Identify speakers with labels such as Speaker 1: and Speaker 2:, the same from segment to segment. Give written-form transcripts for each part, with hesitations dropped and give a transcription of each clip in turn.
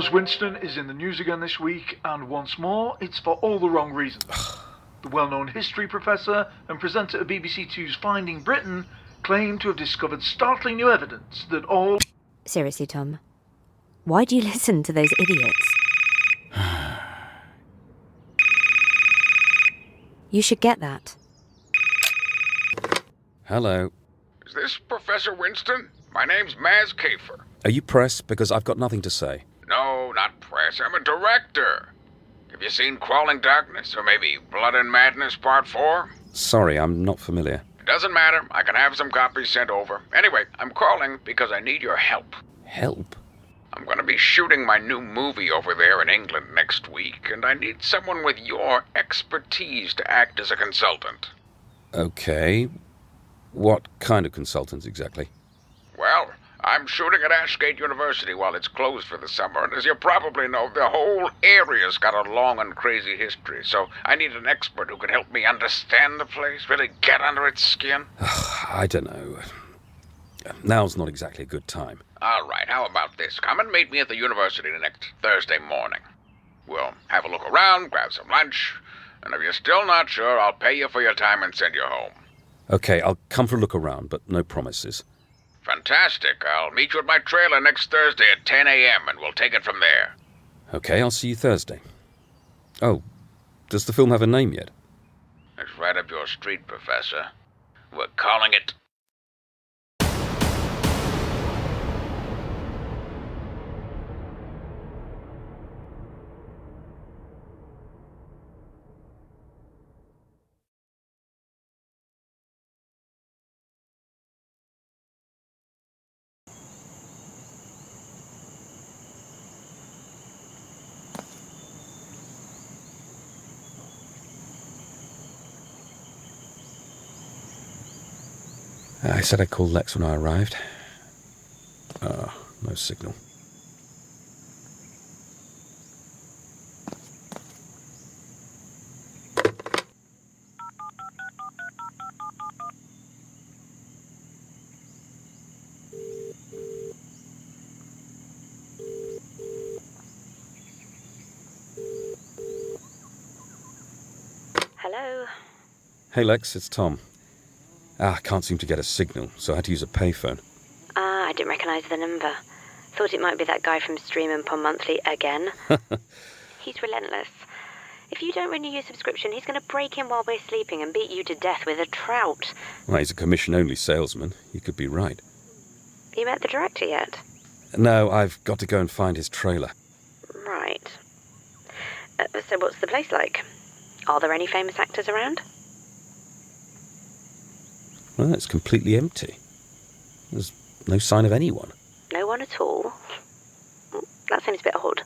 Speaker 1: Thomas Winston is in the news again this week, and once more, it's for all the wrong reasons. The well-known history professor and presenter of BBC Two's Finding Britain claimed to have discovered startling new evidence that all...
Speaker 2: Seriously, Tom, why do you listen to those idiots? You should get that.
Speaker 3: Hello.
Speaker 4: Is this Professor Winston? My name's Maz Kafer.
Speaker 3: Are you press? Because I've got nothing to say.
Speaker 4: No, not press. I'm a director. Have you seen Crawling Darkness, or maybe Blood and Madness Part 4?
Speaker 3: Sorry, I'm not familiar.
Speaker 4: It doesn't matter. I can have some copies sent over. Anyway, I'm calling because I need your help.
Speaker 3: Help?
Speaker 4: I'm going to be shooting my new movie over there in England next week, and I need someone with your expertise to act as a consultant.
Speaker 3: Okay. What kind of consultants exactly?
Speaker 4: Well, I'm shooting at Ashgate University while it's closed for the summer, and as you probably know, the whole area's got a long and crazy history, so I need an expert who can help me understand the place, really get under its skin.
Speaker 3: I don't know. Now's not exactly a good time.
Speaker 4: All right, how about this? Come and meet me at the university next Thursday morning. We'll have a look around, grab some lunch, and if you're still not sure, I'll pay you for your time and send you home.
Speaker 3: Okay, I'll come for a look around, but no promises.
Speaker 4: Fantastic. I'll meet you at my trailer next Thursday at 10 a.m. and we'll take it from there.
Speaker 3: Okay, I'll see you Thursday. Oh, does the film have a name yet?
Speaker 4: It's right up your street, Professor. We're calling it...
Speaker 3: I said I'd call Lex when I arrived. No signal.
Speaker 2: Hello?
Speaker 3: Hey Lex, it's Tom. Can't seem to get a signal, so I had to use a payphone.
Speaker 2: I didn't recognise the number. Thought it might be that guy from Stream and Pond Monthly again. He's relentless. If you don't renew your subscription, he's going to break in while we're sleeping and beat you to death with a trout.
Speaker 3: Well, he's a commission-only salesman. You could be right.
Speaker 2: You met the director yet?
Speaker 3: No, I've got to go and find his trailer.
Speaker 2: Right. So what's the place like? Are there any famous actors around?
Speaker 3: Well, it's completely empty. There's no sign of anyone.
Speaker 2: No one at all? That seems a bit odd.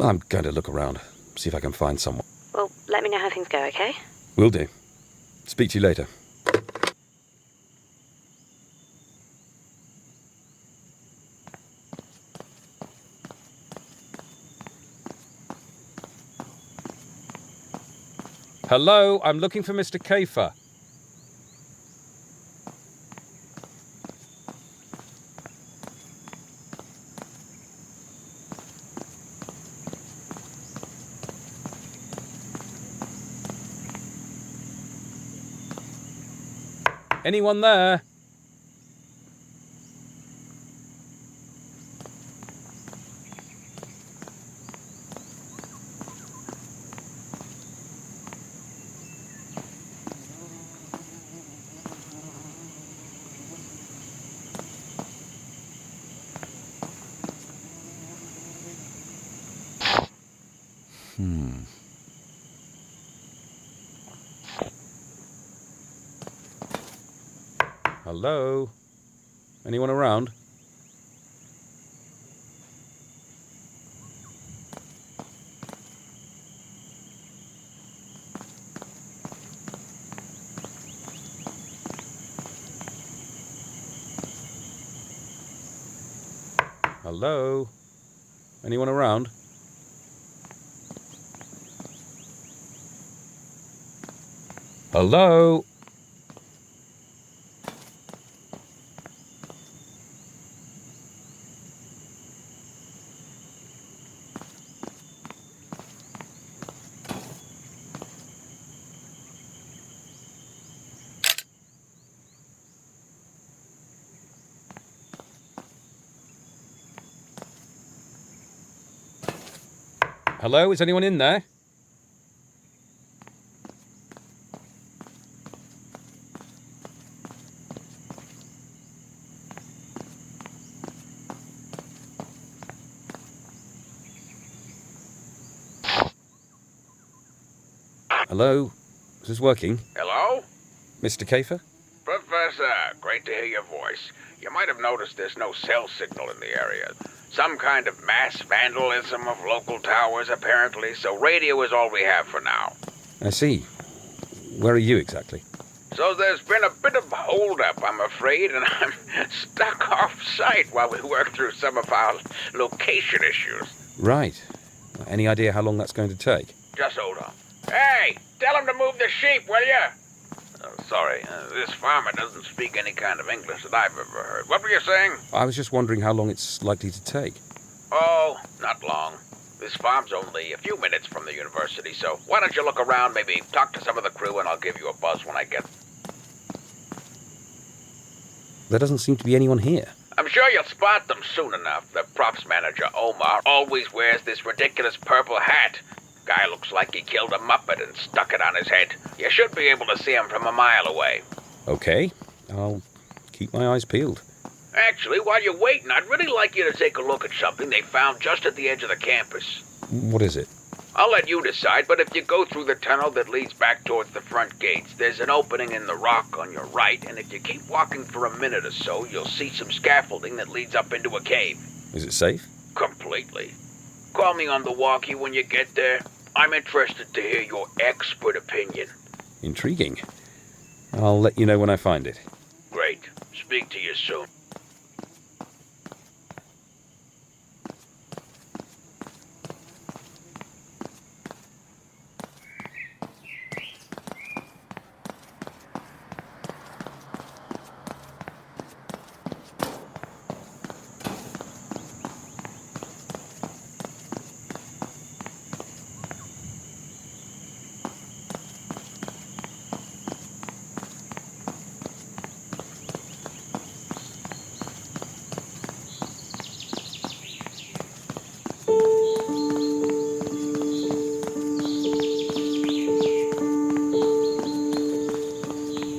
Speaker 3: I'm going to look around, see if I can find someone.
Speaker 2: Well, let me know how things go, okay?
Speaker 3: Will do. Speak to you later. Hello, I'm looking for Mr. Kafer. Anyone there? Hello? Anyone around? Hello? Anyone around? Hello? Hello, is anyone in there? Hello? Is this working?
Speaker 4: Hello?
Speaker 3: Mr. Kafer?
Speaker 4: Professor, great to hear your voice. You might have noticed there's no cell signal in the area. Some kind of mass vandalism of local towers, apparently, so radio is all we have for now.
Speaker 3: I see. Where are you exactly?
Speaker 4: So there's been a bit of hold-up, I'm afraid, and I'm stuck off-site while we work through some of our location issues.
Speaker 3: Right. Any idea how long that's going to take?
Speaker 4: Just hold on. Hey, tell him to move the sheep, will you? Sorry, this farmer doesn't speak any kind of English that I've ever heard. What were you saying?
Speaker 3: I was just wondering how long it's likely to take.
Speaker 4: Oh, not long. This farm's only a few minutes from the university, so why don't you look around, maybe talk to some of the crew, and I'll give you a buzz when I get...
Speaker 3: There doesn't seem to be anyone here.
Speaker 4: I'm sure you'll spot them soon enough. The props manager, Omar, always wears this ridiculous purple hat. Guy looks like he killed a Muppet and stuck it on his head. You should be able to see him from a mile away.
Speaker 3: Okay, I'll keep my eyes peeled.
Speaker 4: Actually, while you're waiting, I'd really like you to take a look at something they found just at the edge of the campus.
Speaker 3: What is it?
Speaker 4: I'll let you decide, but if you go through the tunnel that leads back towards the front gates, there's an opening in the rock on your right, and if you keep walking for a minute or so, you'll see some scaffolding that leads up into a cave.
Speaker 3: Is it safe?
Speaker 4: Completely. Call me on the walkie when you get there. I'm interested to hear your expert opinion.
Speaker 3: Intriguing. I'll let you know when I find it.
Speaker 4: Great. Speak to you soon.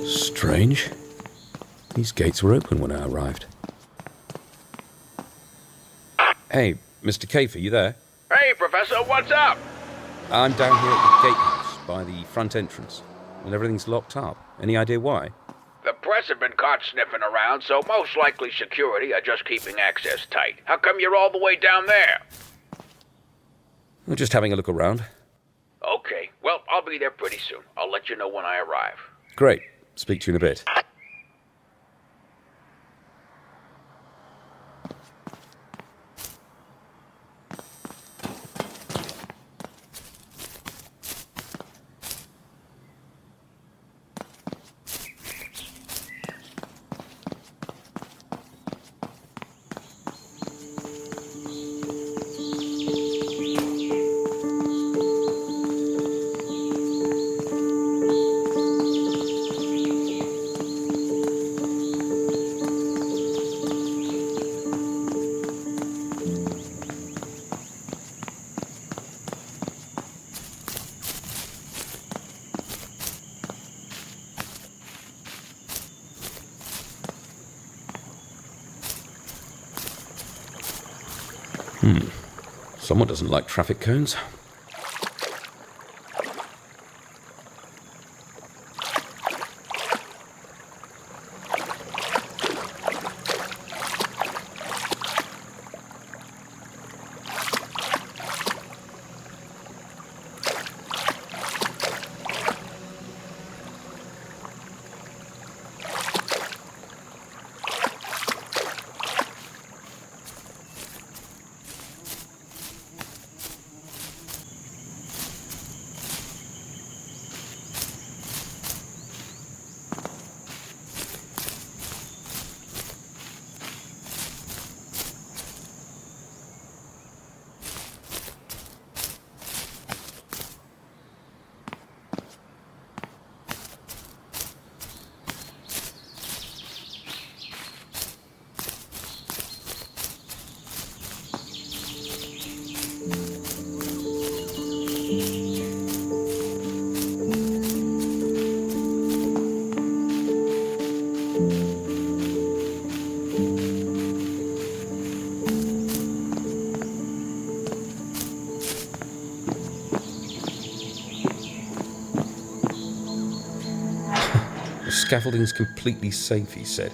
Speaker 3: Strange. These gates were open when I arrived. Hey, Mr. Kafer, you there?
Speaker 4: Hey, Professor, what's up?
Speaker 3: I'm down here at the gatehouse by the front entrance, and everything's locked up. Any idea why?
Speaker 4: The press have been caught sniffing around, so most likely security are just keeping access tight. How come you're all the way down there?
Speaker 3: We're just having a look around.
Speaker 4: Okay, well, I'll be there pretty soon. I'll let you know when I arrive.
Speaker 3: Great. Speak to you in a bit. Someone doesn't like traffic cones. Scaffolding's completely safe, he said.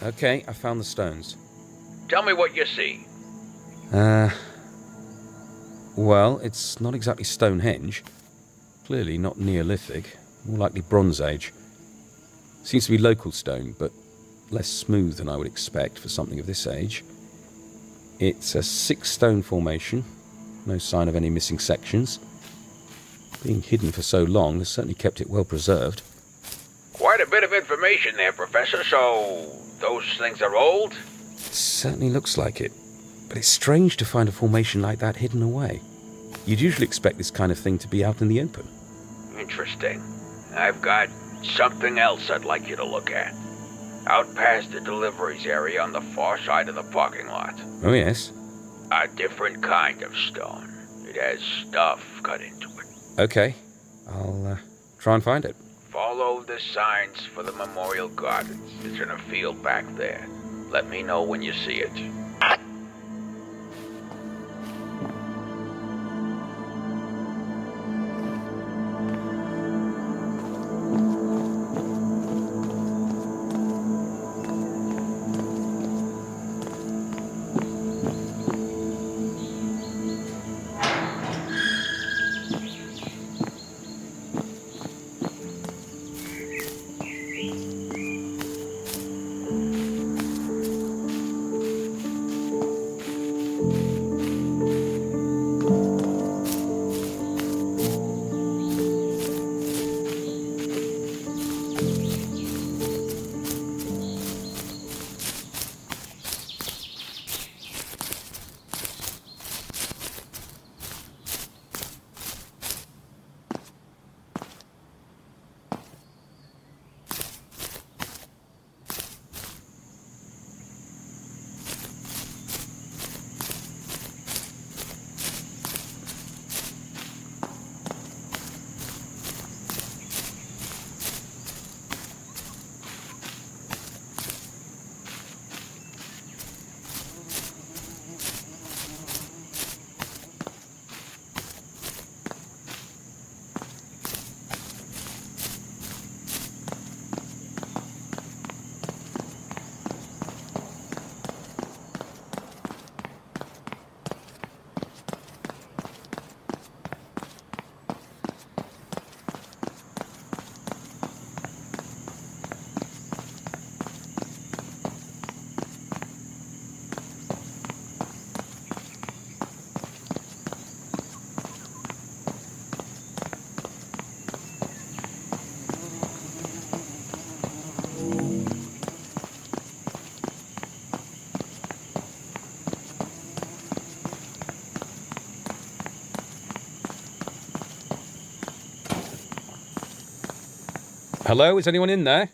Speaker 3: Okay, I found the stones.
Speaker 5: Tell me what you see.
Speaker 3: Well, it's not exactly Stonehenge. Clearly not Neolithic, more likely Bronze Age. Seems to be local stone, but less smooth than I would expect for something of this age. It's a 6-stone formation, no sign of any missing sections. Being hidden for so long has certainly kept it well preserved.
Speaker 5: Quite a bit of information there, Professor, so those things are old?
Speaker 3: It certainly looks like it, but it's strange to find a formation like that hidden away. You'd usually expect this kind of thing to be out in the open.
Speaker 5: Interesting. I've got something else I'd like you to look at. Out past the deliveries area on the far side of the parking lot.
Speaker 3: Oh, yes?
Speaker 5: A different kind of stone. It has stuff cut into it.
Speaker 3: Okay, I'll try and find it.
Speaker 5: Follow the signs for the memorial gardens. It's in a field back there. Let me know when you see it.
Speaker 3: Hello, is anyone in there?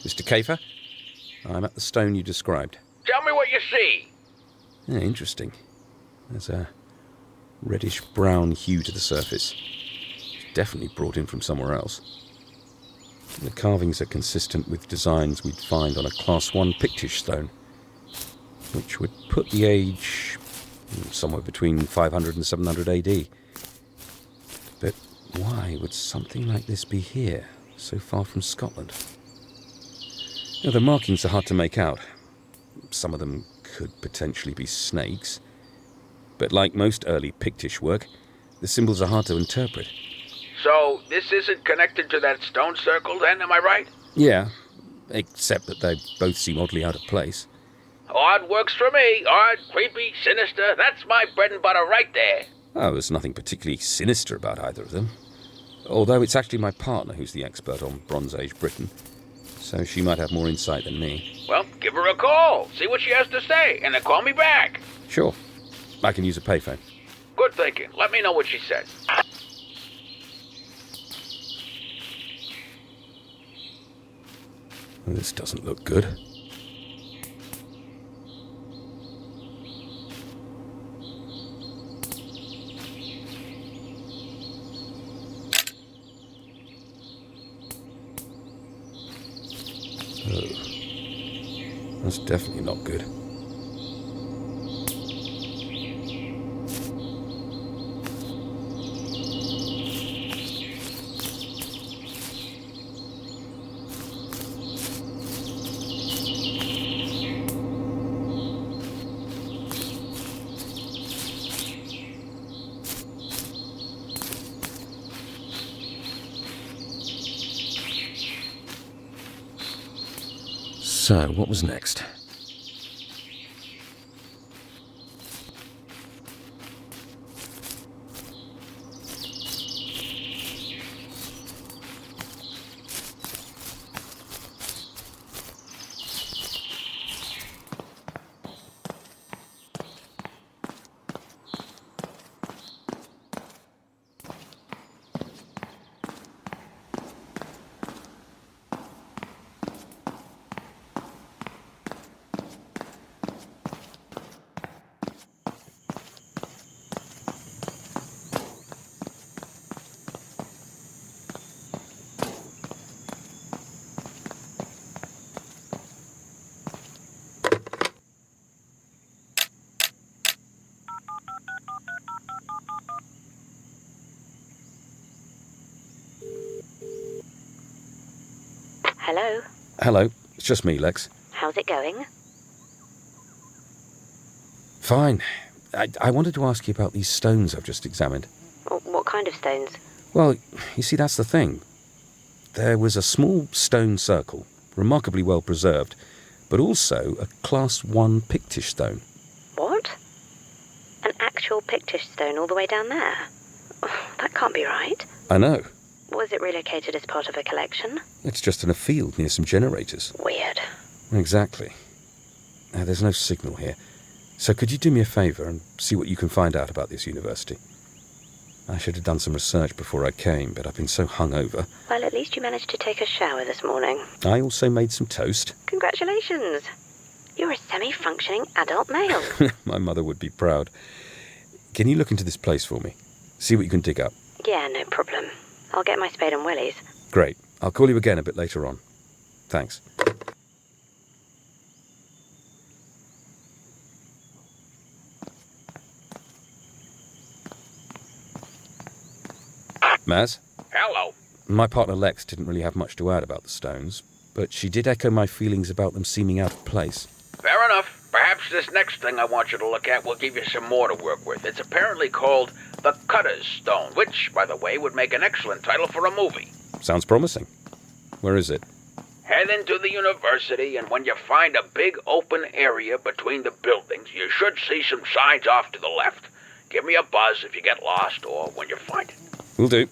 Speaker 3: Mr. Kafer, I'm at the stone you described.
Speaker 5: Tell me what you see.
Speaker 3: Yeah, interesting. There's a reddish-brown hue to the surface. It's definitely brought in from somewhere else. The carvings are consistent with designs we'd find on a Class 1 Pictish stone. which would put the age somewhere between 500 and 700 AD. But why would something like this be here, so far from Scotland? The markings are hard to make out. Some of them could potentially be snakes. But like most early Pictish work, the symbols are hard to interpret.
Speaker 5: So, this isn't connected to that stone circle then, am I right?
Speaker 3: Yeah, except that they both seem oddly out of place.
Speaker 5: Odd works for me. Odd, creepy, sinister. That's my bread and butter right there.
Speaker 3: Oh, there's nothing particularly sinister about either of them. Although it's actually my partner who's the expert on Bronze Age Britain, so she might have more insight than me.
Speaker 5: Well, give her a call. See what she has to say, and then call me back.
Speaker 3: Sure. I can use a payphone.
Speaker 5: Good thinking. Let me know what she says.
Speaker 3: This doesn't look good. Oh, that's definitely not good. So, what was next?
Speaker 2: Hello?
Speaker 3: Hello, it's just me, Lex.
Speaker 2: How's it going?
Speaker 3: Fine. I wanted to ask you about these stones I've just examined.
Speaker 2: What kind of stones?
Speaker 3: Well, you see, that's the thing. There was a small stone circle, remarkably well preserved, but also a Class 1 Pictish stone.
Speaker 2: What? An actual Pictish stone all the way down there? Oh, that can't be right.
Speaker 3: I know.
Speaker 2: Was it relocated as part of a collection?
Speaker 3: It's just in a field near some generators.
Speaker 2: Weird.
Speaker 3: Exactly. There's no signal here. So could you do me a favour and see what you can find out about this university? I should have done some research before I came, but I've been so hungover.
Speaker 2: Well, at least you managed to take a shower this morning.
Speaker 3: I also made some toast.
Speaker 2: Congratulations. You're a semi-functioning adult male.
Speaker 3: My mother would be proud. Can you look into this place for me? See what you can dig up.
Speaker 2: Yeah, no problem. I'll get my spade and willies.
Speaker 3: Great. I'll call you again a bit later on. Thanks. Maz?
Speaker 5: Hello.
Speaker 3: My partner Lex didn't really have much to add about the stones, but she did echo my feelings about them seeming out of place.
Speaker 5: Fair enough. Perhaps this next thing I want you to look at will give you some more to work with. It's apparently called the Cutter's Stone, which, by the way, would make an excellent title for a movie.
Speaker 3: Sounds promising. Where is it?
Speaker 5: Head into the university, and when you find a big open area between the buildings, you should see some signs off to the left. Give me a buzz if you get lost or when you find it.
Speaker 3: Will do.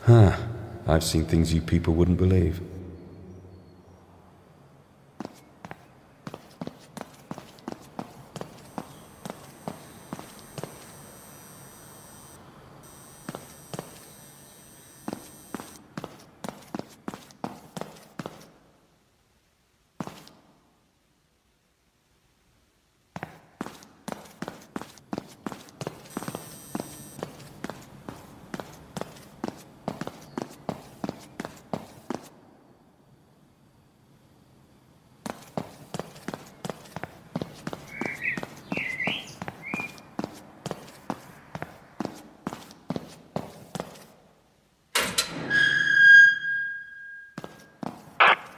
Speaker 3: I've seen things you people wouldn't believe.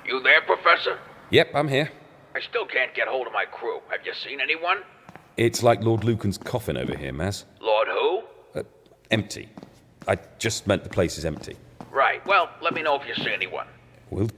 Speaker 5: You there, Professor?
Speaker 3: Yep, I'm here.
Speaker 5: I still can't get hold of my crew. Have you seen anyone?
Speaker 3: It's like Lord Lucan's coffin over here, Maz.
Speaker 5: Lord who?
Speaker 3: Empty. I just meant the place is empty.
Speaker 5: Right. Well, let me know if you see anyone.
Speaker 3: Will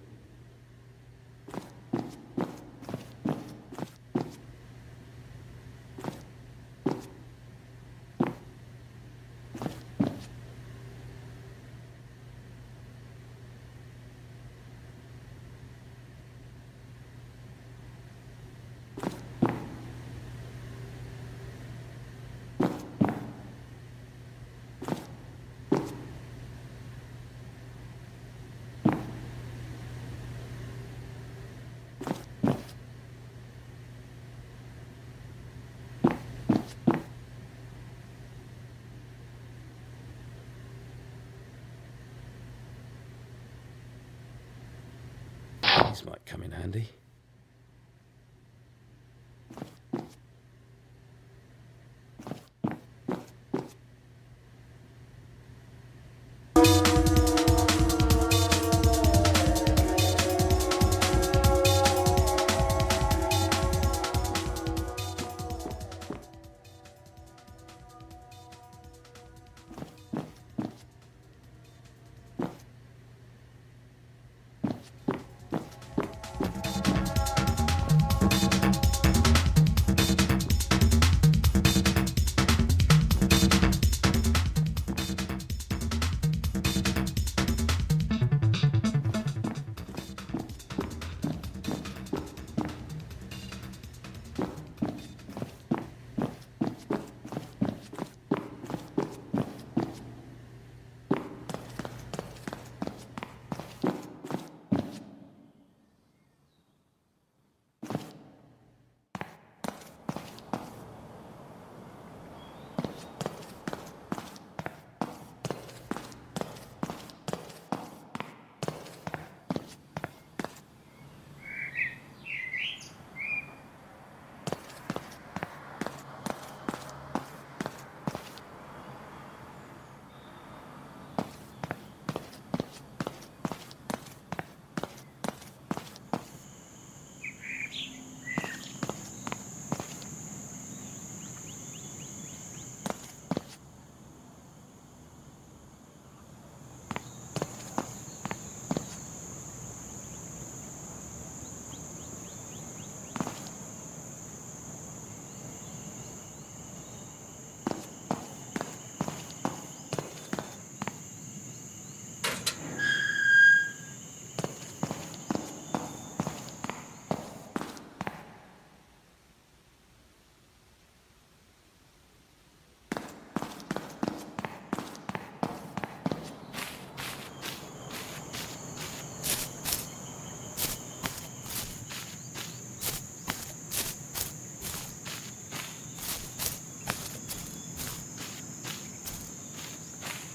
Speaker 3: These might come in handy.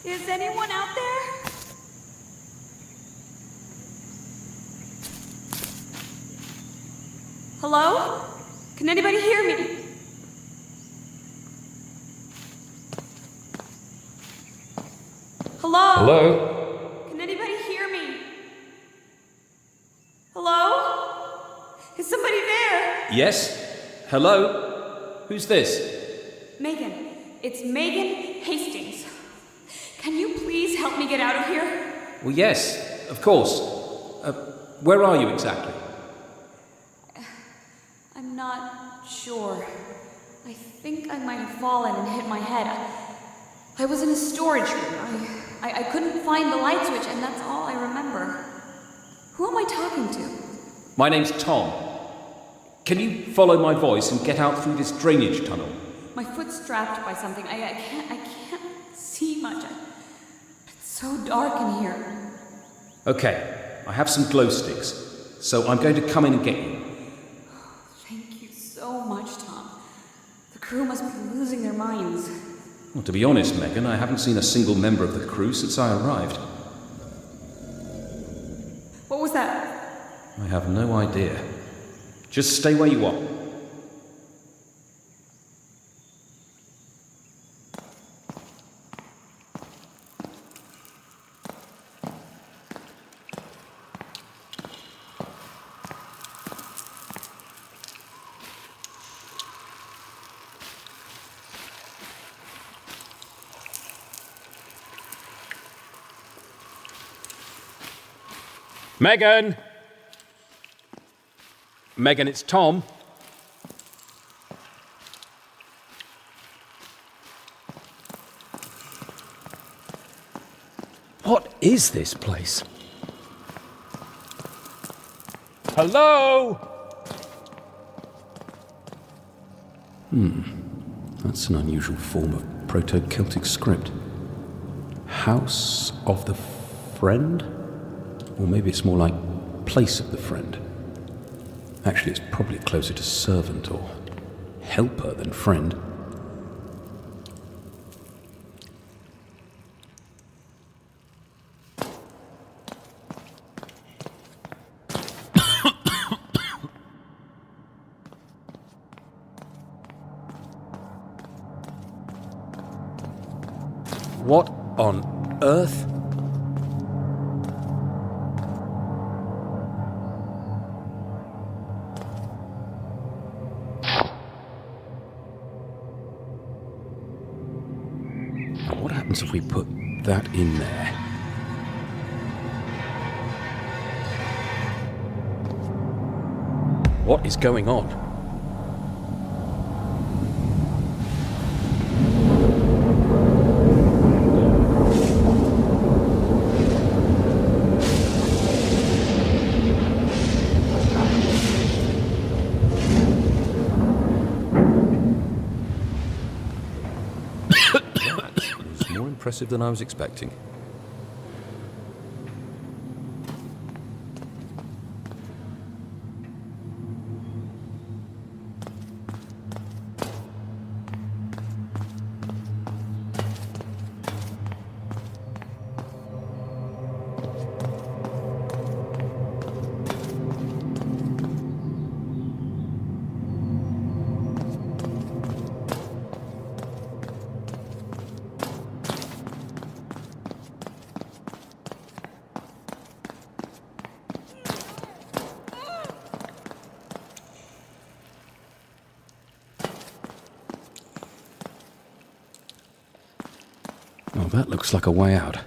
Speaker 2: Is anyone out there? Hello? Can anybody hear me? Hello?
Speaker 3: Hello?
Speaker 2: Can anybody hear me? Hello? Is somebody there?
Speaker 3: Yes? Hello? Who's this?
Speaker 2: Megan. It's Megan Hastings. Can you please help me get out of here?
Speaker 3: Well, yes, of course. Where are you exactly?
Speaker 2: I'm not sure. I think I might have fallen and hit my head. I was in a storage room.
Speaker 6: I couldn't find the light switch, and that's all I remember. Who am I talking to?
Speaker 3: My name's Tom. Can you follow my voice and get out through this drainage tunnel?
Speaker 6: My foot's strapped by something. I can't see much. It's so dark in here.
Speaker 3: Okay, I have some glow sticks, so I'm going to come in and get you.
Speaker 6: Thank you so much, Tom. The crew must be losing their minds.
Speaker 3: Well, to be honest, Megan, I haven't seen a single member of the crew since I arrived.
Speaker 6: What was that?
Speaker 3: I have no idea. Just stay where you are. Megan! Megan, it's Tom. What is this place? Hello? That's an unusual form of Proto-Celtic script. House of the Friend? Or maybe it's more like Place of the Friend. Actually, it's probably closer to servant or helper than friend. What on earth? What happens if we put that in there? What is going on? More impressive than I was expecting. Oh, that looks like a way out.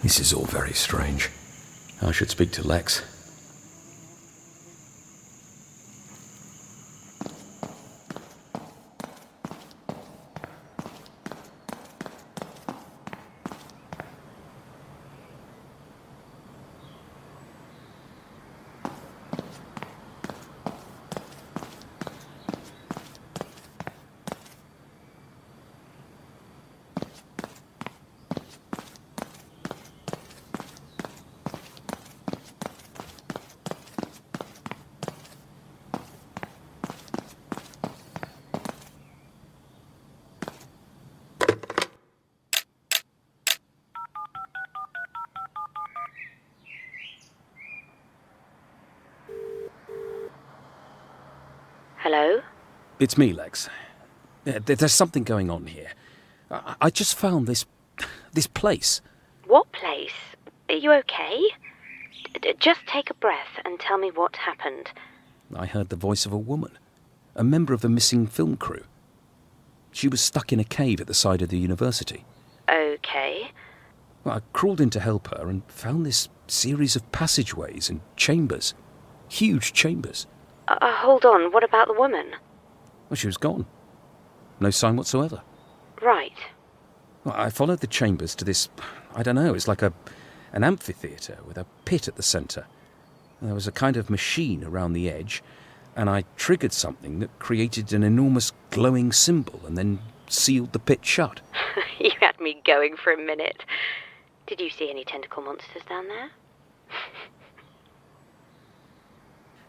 Speaker 3: This is all very strange. I should speak to Lex.
Speaker 2: Hello?
Speaker 3: It's me, Lex. There's something going on here. I just found this place.
Speaker 2: What place? Are you okay? Just take a breath and tell me what happened.
Speaker 3: I heard the voice of a woman, a member of the missing film crew. She was stuck in a cave at the side of the university.
Speaker 2: Okay.
Speaker 3: Well, I crawled in to help her and found this series of passageways and chambers. Huge chambers.
Speaker 2: Hold on, what about the woman?
Speaker 3: Well, she was gone. No sign whatsoever.
Speaker 2: Right.
Speaker 3: Well, I followed the chambers to this, I don't know, it's like an amphitheatre with a pit at the centre. There was a kind of machine around the edge, and I triggered something that created an enormous glowing symbol and then sealed the pit shut.
Speaker 2: You had me going for a minute. Did you see any tentacle monsters down there?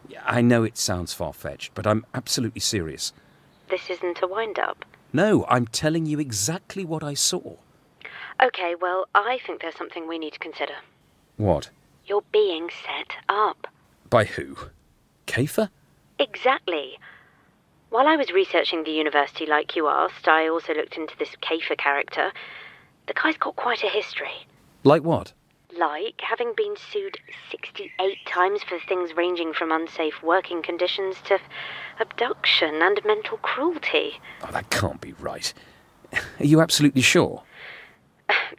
Speaker 3: Yeah, I know it sounds far-fetched, but I'm absolutely serious.
Speaker 2: This isn't a wind-up.
Speaker 3: No, I'm telling you exactly what I saw.
Speaker 2: Okay, well, I think there's something we need to consider.
Speaker 3: What?
Speaker 2: You're being set up.
Speaker 3: By who? Kafer?
Speaker 2: Exactly. While I was researching the university like you asked, I also looked into this Kafer character. The guy's got quite a history.
Speaker 3: Like what?
Speaker 2: Like having been sued 68 times for things ranging from unsafe working conditions to abduction and mental cruelty.
Speaker 3: Oh, that can't be right. Are you absolutely sure?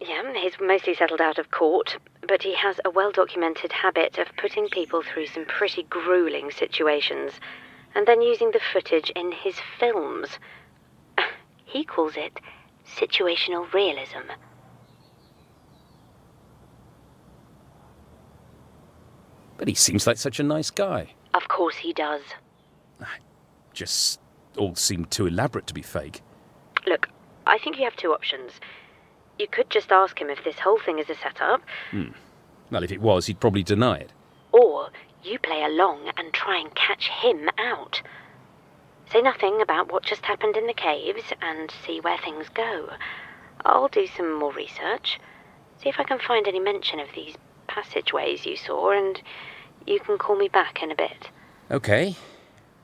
Speaker 2: Yeah, he's mostly settled out of court, but he has a well-documented habit of putting people through some pretty grueling situations and then using the footage in his films. He calls it situational realism.
Speaker 3: But he seems like such a nice guy.
Speaker 2: Of course he does.
Speaker 3: Just all seemed too elaborate to be fake.
Speaker 2: Look, I think you have two options. You could just ask him if this whole thing is a setup.
Speaker 3: Well, if it was, he'd probably deny it.
Speaker 2: Or you play along and try and catch him out. Say nothing about what just happened in the caves and see where things go. I'll do some more research. See if I can find any mention of these passageways you saw, and you can call me back in a bit.
Speaker 3: Okay.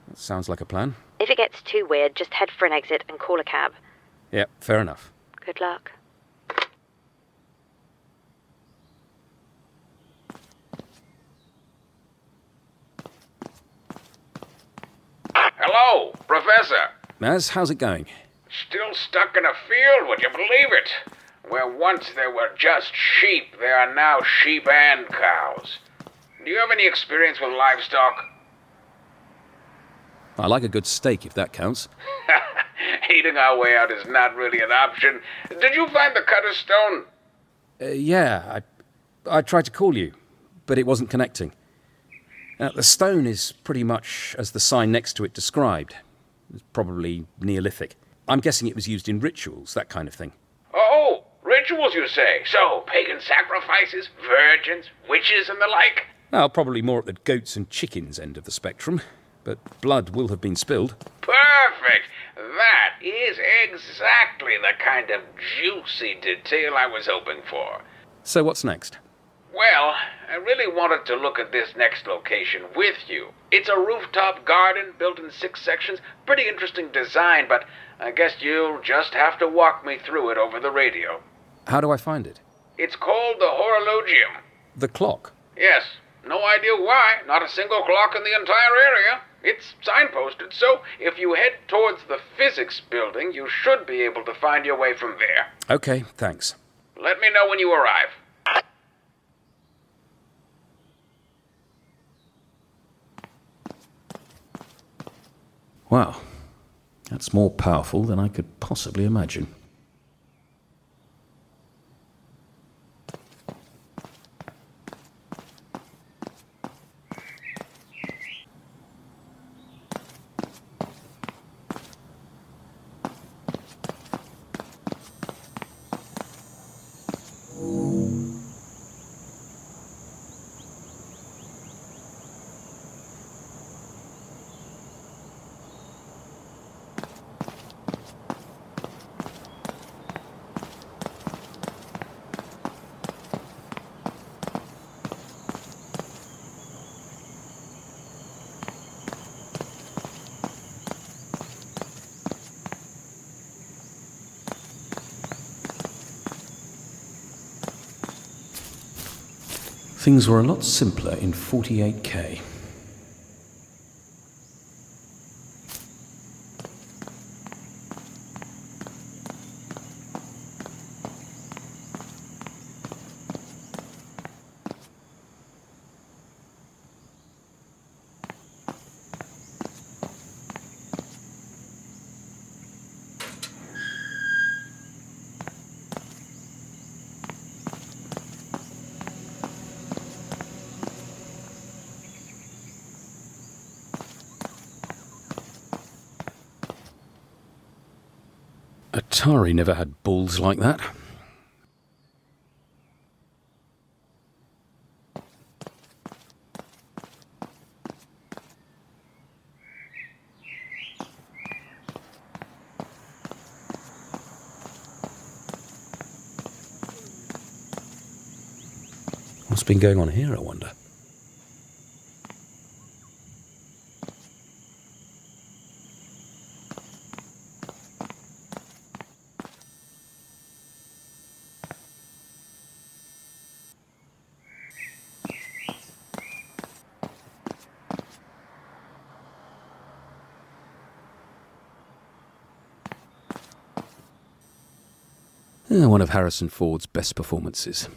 Speaker 3: That sounds like a plan.
Speaker 2: If it gets too weird, just head for an exit and call a cab.
Speaker 3: Yeah, fair enough.
Speaker 2: Good luck.
Speaker 4: Hello, Professor.
Speaker 3: Maz, how's it going?
Speaker 4: Still stuck in a field, would you believe it? Where once there were just sheep, there are now sheep and cows. Do you have any experience with livestock?
Speaker 3: I like a good steak, if that counts.
Speaker 4: Eating our way out is not really an option. Did you find the cutter stone?
Speaker 3: Yeah, I tried to call you, but it wasn't connecting. The stone is pretty much as the sign next to it described. It's probably Neolithic. I'm guessing it was used in rituals, that kind of thing.
Speaker 4: Oh, rituals, you say? So, pagan sacrifices, virgins, witches, and the like?
Speaker 3: Well, probably more at the goats and chickens end of the spectrum, but blood will have been spilled.
Speaker 4: Perfect! That is exactly the kind of juicy detail I was hoping for.
Speaker 3: So what's next?
Speaker 4: Well, I really wanted to look at this next location with you. It's a rooftop garden built in 6 sections. Pretty interesting design, but I guess you'll just have to walk me through it over the radio.
Speaker 3: How do I find it?
Speaker 4: It's called the Horologium.
Speaker 3: The clock?
Speaker 4: Yes. No idea why. Not a single clock in the entire area. It's signposted, so if you head towards the physics building, you should be able to find your way from there.
Speaker 3: Okay, thanks.
Speaker 4: Let me know when you arrive.
Speaker 3: Wow, that's more powerful than I could possibly imagine. Things were a lot simpler in 48K. Atari never had balls like that. What's been going on here, I wonder? One of Harrison Ford's best performances.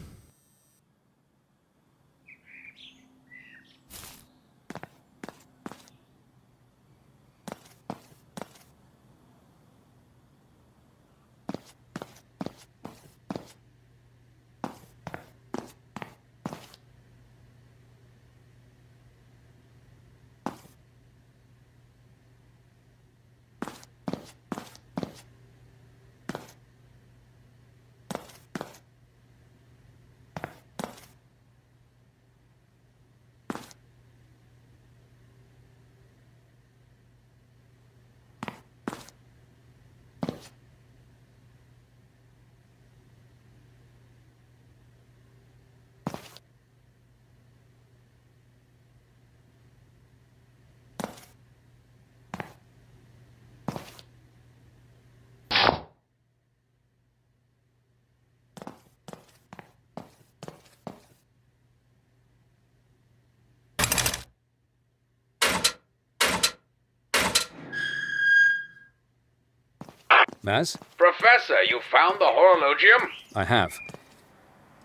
Speaker 3: Maz?
Speaker 4: Professor, you found the horologium?
Speaker 3: I have.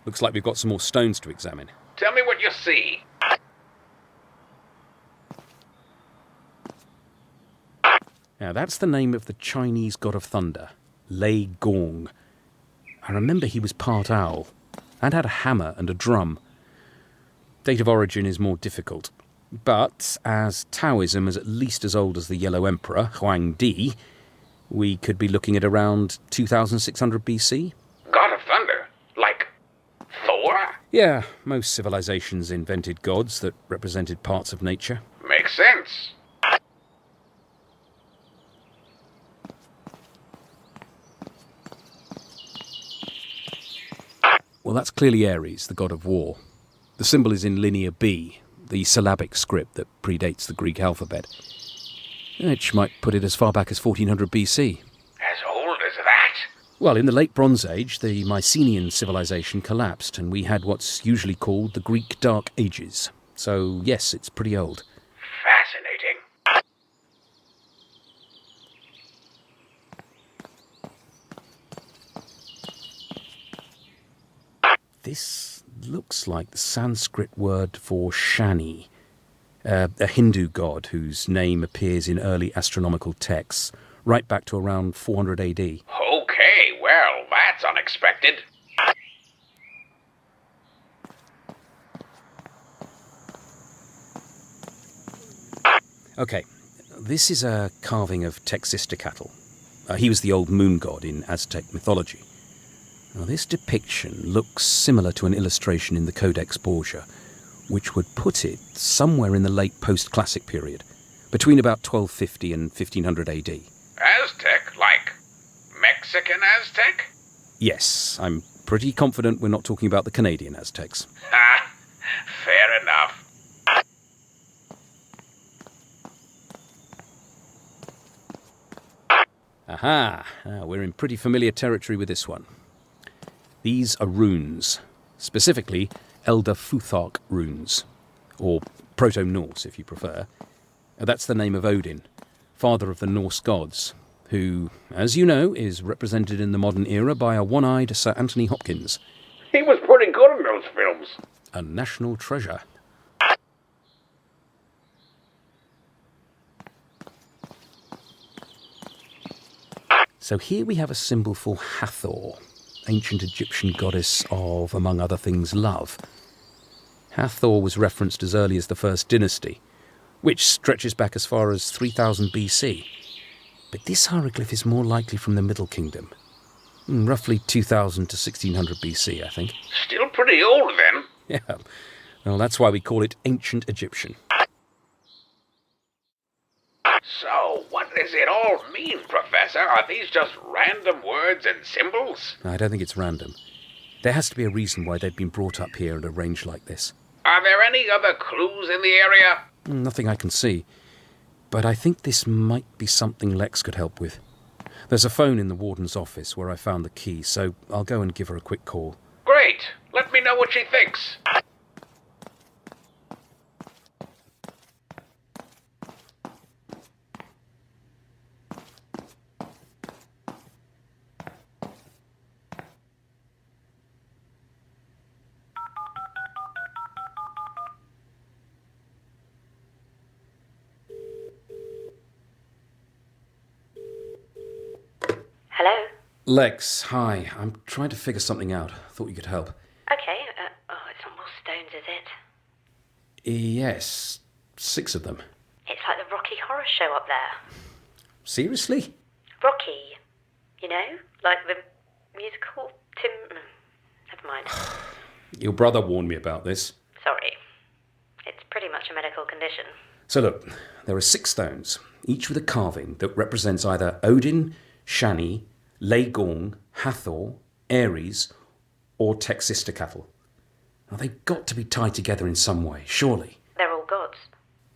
Speaker 3: Looks like we've got some more stones to examine.
Speaker 4: Tell me what you see.
Speaker 3: Now, that's the name of the Chinese god of thunder, Lei Gong. I remember he was part owl, and had a hammer and a drum. Date of origin is more difficult. But, as Taoism is at least as old as the Yellow Emperor, Huang Di, we could be looking at around 2600 BC.
Speaker 4: God of thunder? Like Thor?
Speaker 3: Yeah, most civilizations invented gods that represented parts of nature.
Speaker 4: Makes sense.
Speaker 3: Well, that's clearly Ares, the god of war. The symbol is in Linear B, the syllabic script that predates the Greek alphabet, which might put it as far back as 1400 BC.
Speaker 4: As old as that?
Speaker 3: Well, in the late Bronze Age, the Mycenaean civilization collapsed, and we had what's usually called the Greek Dark Ages. So, yes, it's pretty old.
Speaker 4: Fascinating.
Speaker 3: This looks like the Sanskrit word for Shani, a Hindu god whose name appears in early astronomical texts, right back to around 400 AD.
Speaker 4: Okay, well, that's unexpected.
Speaker 3: Okay, this is a carving of Texistocatl. He was the old moon god in Aztec mythology. Now, this depiction looks similar to an illustration in the Codex Borgia, which would put it somewhere in the late post-classic period, between about 1250 and 1500 AD.
Speaker 4: Aztec? Like Mexican Aztec?
Speaker 3: Yes, I'm pretty confident we're not talking about the Canadian Aztecs.
Speaker 4: Ha! Fair enough.
Speaker 3: Aha! We're in pretty familiar territory with this one. These are runes, specifically Elder Futhark runes, or Proto-Norse if you prefer. That's the name of Odin, father of the Norse gods, who, as you know, is represented in the modern era by a one-eyed Sir Anthony Hopkins.
Speaker 5: He was pretty good in those films.
Speaker 3: A national treasure. So here we have a symbol for Hathor, ancient Egyptian goddess of, among other things, love. Hathor was referenced as early as the First Dynasty, which stretches back as far as 3000 BC. But this hieroglyph is more likely from the Middle Kingdom. Roughly 2000 to 1600 BC, I think.
Speaker 5: Still pretty old then.
Speaker 3: Yeah, well, that's why we call it Ancient Egyptian.
Speaker 5: So, what does it all mean, Professor? Are these just random words and symbols?
Speaker 3: I don't think it's random. There has to be a reason why they've been brought up here and arranged like this.
Speaker 5: Are there any other clues in the area?
Speaker 3: Nothing I can see. But I think this might be something Lex could help with. There's a phone in the warden's office where I found the key, so I'll go and give her a quick call.
Speaker 5: Great. Let me know what she thinks.
Speaker 2: Hello?
Speaker 3: Lex, hi. I'm trying to figure something out. Thought you could help.
Speaker 2: Okay, it's not more stones, is it?
Speaker 3: Yes, 6 of them.
Speaker 2: It's like the Rocky Horror Show up there.
Speaker 3: Seriously?
Speaker 2: Rocky, you know? Like the musical Never mind.
Speaker 3: Your brother warned me about this.
Speaker 2: Sorry. It's pretty much a medical condition.
Speaker 3: So look, there are 6 stones, each with a carving that represents either Odin, Shani, Leigorn, Hathor, Ares, or Texistocatl. Now, they've got to be tied together in some way, surely.
Speaker 2: They're all gods.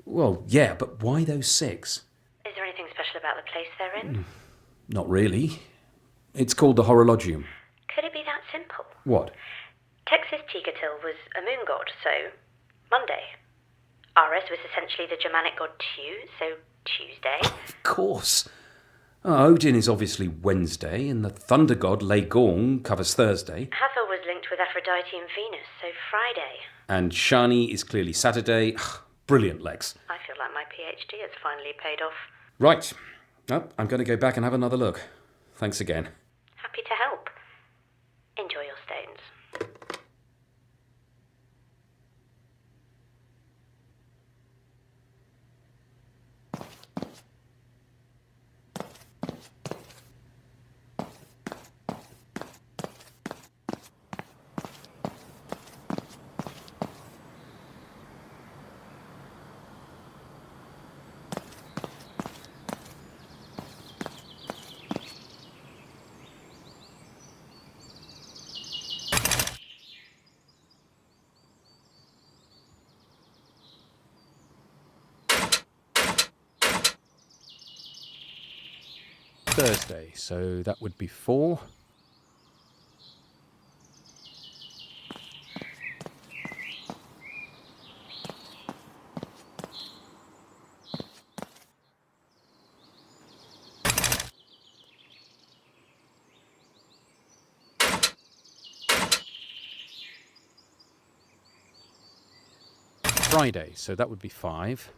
Speaker 3: Well, yeah, but why those 6?
Speaker 2: Is there anything special about the place they're in?
Speaker 3: Not really. It's called the Horologium.
Speaker 2: Could it be that simple?
Speaker 3: What?
Speaker 2: Texistocatl was a moon god, so Monday. Ares was essentially the Germanic god Tu, so Tuesday.
Speaker 3: Of course. Odin is obviously Wednesday, and the thunder god Leigorn covers Thursday.
Speaker 2: Hathor was linked with Aphrodite and Venus, so Friday.
Speaker 3: And Shani is clearly Saturday. Brilliant, Lex.
Speaker 2: I feel like my PhD has finally paid off.
Speaker 3: Right. I'm going to go back and have another look. Thanks again.
Speaker 2: Happy to help. Enjoy your stones.
Speaker 3: Thursday, so that would be 4. Friday, so that would be 5.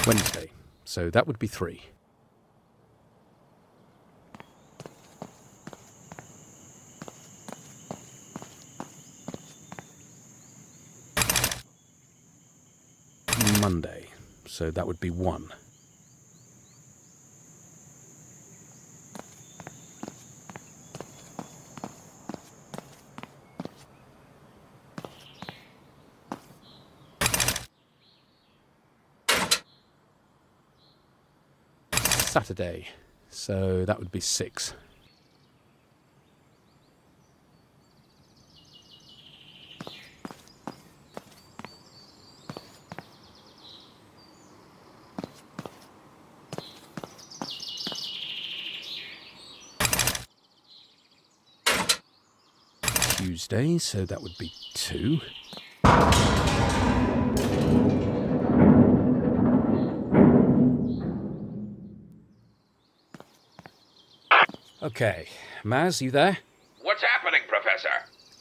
Speaker 3: Wednesday, so that would be 3. Monday, so that would be 1. Saturday, so that would be 6. Tuesday, so that would be 2. Okay, Maz, you there?
Speaker 5: What's happening, Professor?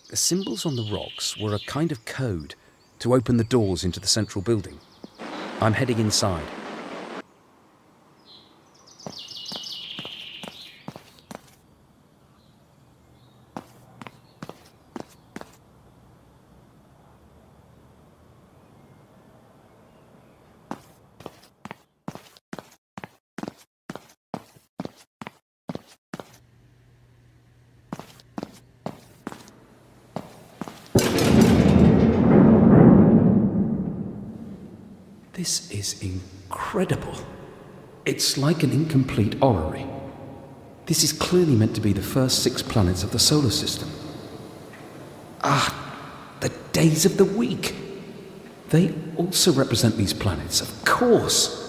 Speaker 3: The symbols on the rocks were a kind of code to open the doors into the central building. I'm heading inside. This is incredible. It's like an incomplete orrery. This is clearly meant to be the first 6 planets of the solar system. The days of the week. They also represent these planets, of course.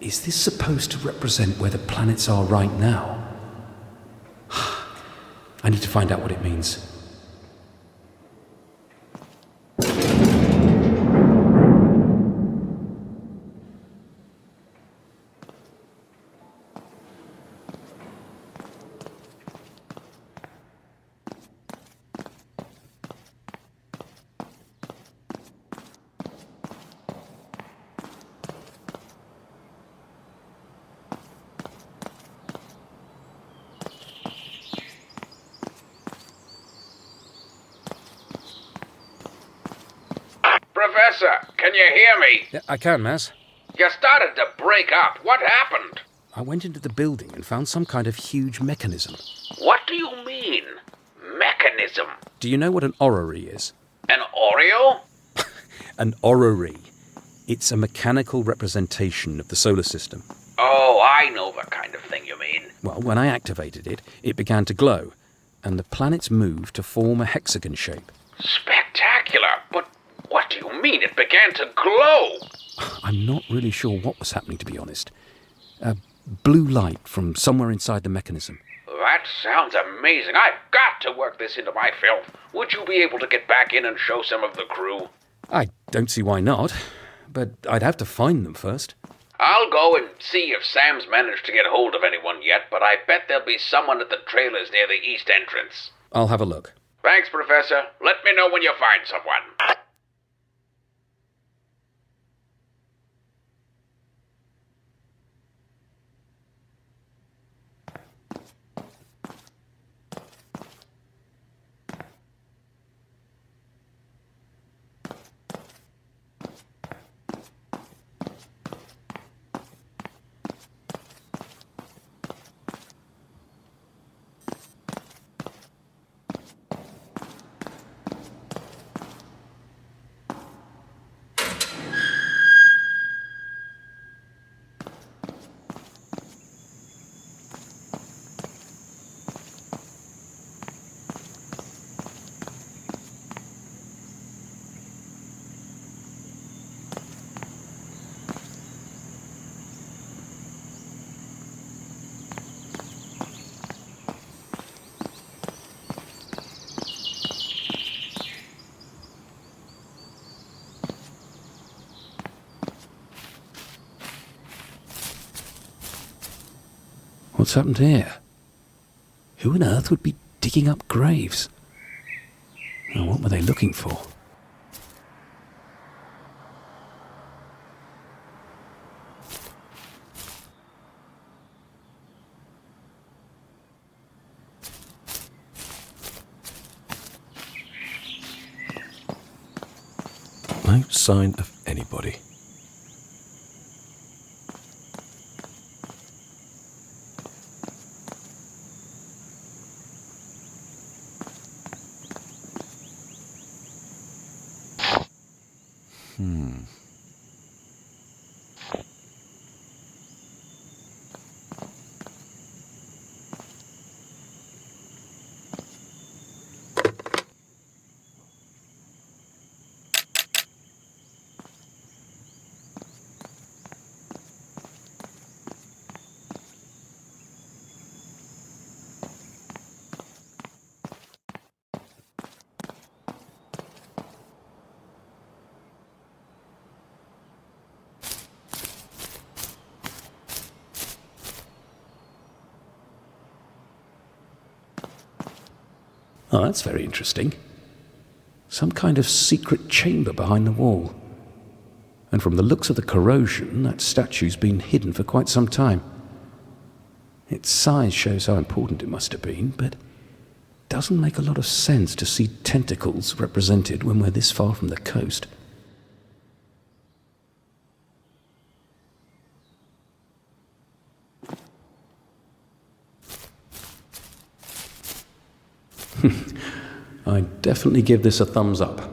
Speaker 3: Is this supposed to represent where the planets are right now? I need to find out what it means.
Speaker 5: Professor, can you hear me?
Speaker 3: Yeah, I can, Maz.
Speaker 5: You started to break up. What happened?
Speaker 3: I went into the building and found some kind of huge mechanism.
Speaker 5: What do you mean? Mechanism?
Speaker 3: Do you know what an orrery is?
Speaker 5: An Oreo?
Speaker 3: An orrery. It's a mechanical representation of the solar system.
Speaker 5: Oh, I know the kind of thing you mean.
Speaker 3: Well, when I activated it, it began to glow, and the planets moved to form a hexagon shape.
Speaker 5: Spectacular, but what do you mean it began to glow?
Speaker 3: I'm not really sure what was happening, to be honest. Blue light from somewhere inside the mechanism.
Speaker 5: That sounds amazing. I've got to work this into my film. Would you be able to get back in and show some of the crew?
Speaker 3: I don't see why not, but I'd have to find them first.
Speaker 5: I'll go and see if Sam's managed to get hold of anyone yet, but I bet there'll be someone at the trailers near the east entrance.
Speaker 3: I'll have a look.
Speaker 5: Thanks, Professor. Let me know when you find someone.
Speaker 3: What's happened here? Who on earth would be digging up graves? Oh, what were they looking for? No sign of anybody. Oh, that's very interesting. Some kind of secret chamber behind the wall. And from the looks of the corrosion, that statue's been hidden for quite some time. Its size shows how important it must have been, but it doesn't make a lot of sense to see tentacles represented when we're this far from the coast. I'd definitely give this a thumbs up.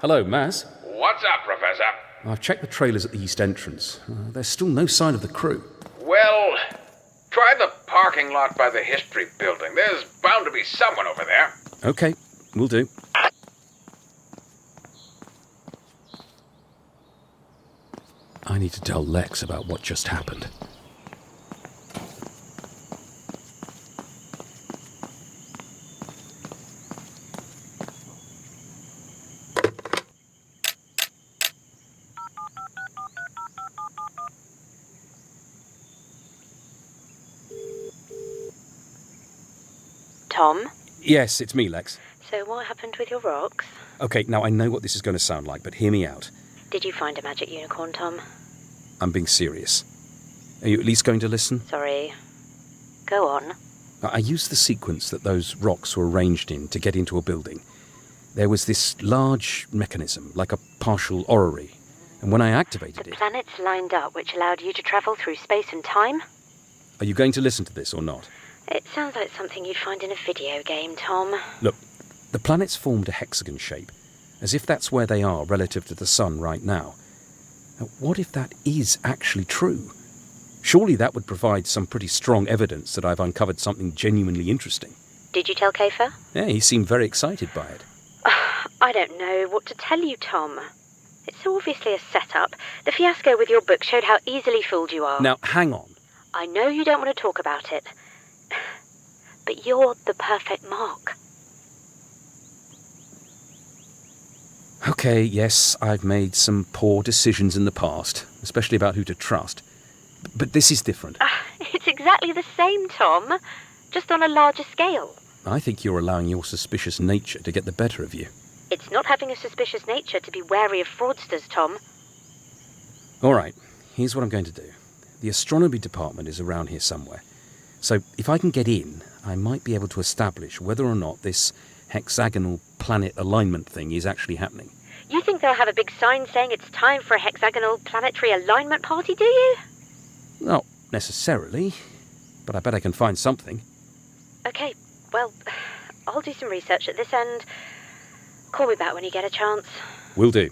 Speaker 3: Hello, Maz.
Speaker 4: What's up, Professor?
Speaker 3: I've checked the trailers at the east entrance. There's still no sign of the crew.
Speaker 4: Well, try the parking lot by the history building. There's bound to be someone over there.
Speaker 3: Okay, will do. I need to tell Lex about what just happened.
Speaker 2: Tom?
Speaker 3: Yes, it's me, Lex.
Speaker 2: So what happened with your rocks?
Speaker 3: Okay, now I know what this is going to sound like, but hear me out.
Speaker 2: Did you find a magic unicorn, Tom?
Speaker 3: I'm being serious. Are you at least going to listen?
Speaker 2: Sorry. Go on.
Speaker 3: I used the sequence that those rocks were arranged in to get into a building. There was this large mechanism, like a partial orrery, and when I activated
Speaker 2: The
Speaker 3: it...
Speaker 2: planets lined up which allowed you to travel through space and time?
Speaker 3: Are you going to listen to this or not?
Speaker 2: It sounds like something you'd find in a video game, Tom.
Speaker 3: Look, the planets formed a hexagon shape, as if that's where they are relative to the sun right now. Now, what if that is actually true? Surely that would provide some pretty strong evidence that I've uncovered something genuinely interesting.
Speaker 2: Did you tell Kafer?
Speaker 3: Yeah, he seemed very excited by it.
Speaker 2: I don't know what to tell you, Tom. It's obviously a setup. The fiasco with your book showed how easily fooled you are.
Speaker 3: Now, hang on.
Speaker 2: I know you don't want to talk about it, but you're the perfect mark.
Speaker 3: Okay, yes, I've made some poor decisions in the past, especially about who to trust. But this is different.
Speaker 2: It's exactly the same, Tom, just on a larger scale.
Speaker 3: I think you're allowing your suspicious nature to get the better of you.
Speaker 2: It's not having a suspicious nature to be wary of fraudsters, Tom.
Speaker 3: All right, here's what I'm going to do. The astronomy department is around here somewhere. So if I can get in, I might be able to establish whether or not this hexagonal planet alignment thing is actually happening.
Speaker 2: You think they'll have a big sign saying it's time for a hexagonal planetary alignment party, do you?
Speaker 3: Not necessarily, but I bet I can find something.
Speaker 2: Okay, well, I'll do some research at this end. Call me back when you get a chance.
Speaker 3: Will do.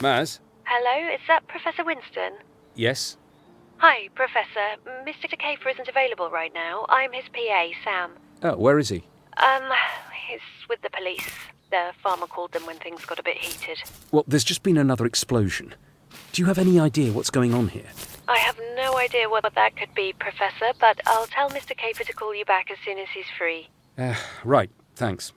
Speaker 3: Maz?
Speaker 2: Hello, is that Professor Winston?
Speaker 3: Yes?
Speaker 2: Hi, Professor. Mr. Caper isn't available right now. I'm his PA, Sam.
Speaker 3: Oh, where is he?
Speaker 2: He's with the police. The farmer called them when things got a bit heated.
Speaker 3: Well, there's just been another explosion. Do you have any idea what's going on here?
Speaker 2: I have no idea what that could be, Professor, but I'll tell Mr. Caper to call you back as soon as he's free.
Speaker 3: Right, thanks.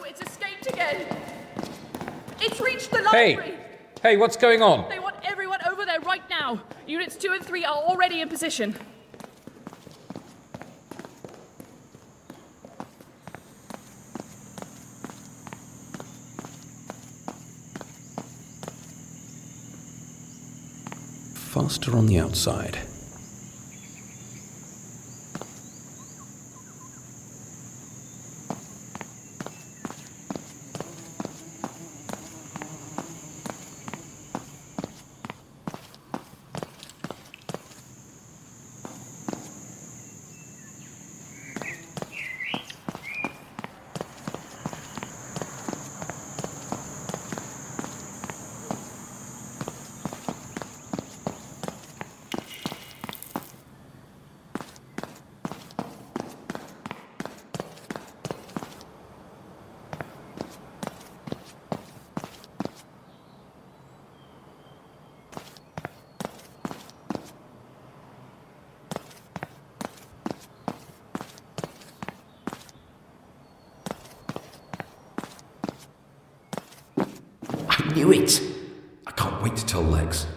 Speaker 6: It's escaped again. It's reached the library.
Speaker 3: Hey, what's going on?
Speaker 6: They want everyone over there right now. Units 2 and 3 are already in position.
Speaker 3: Faster on the outside.
Speaker 7: I knew it! I can't wait to tell Lex.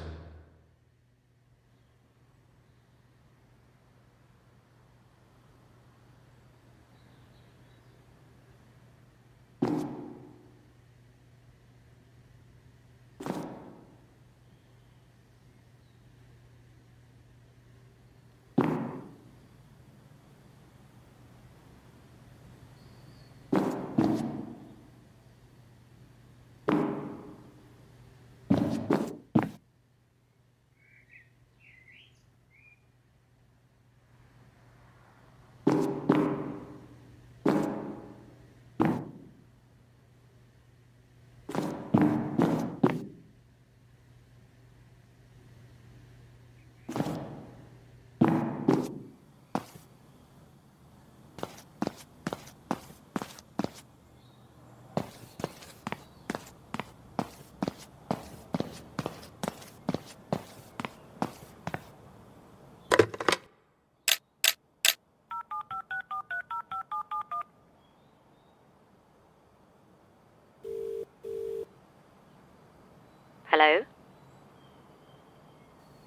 Speaker 2: Hello?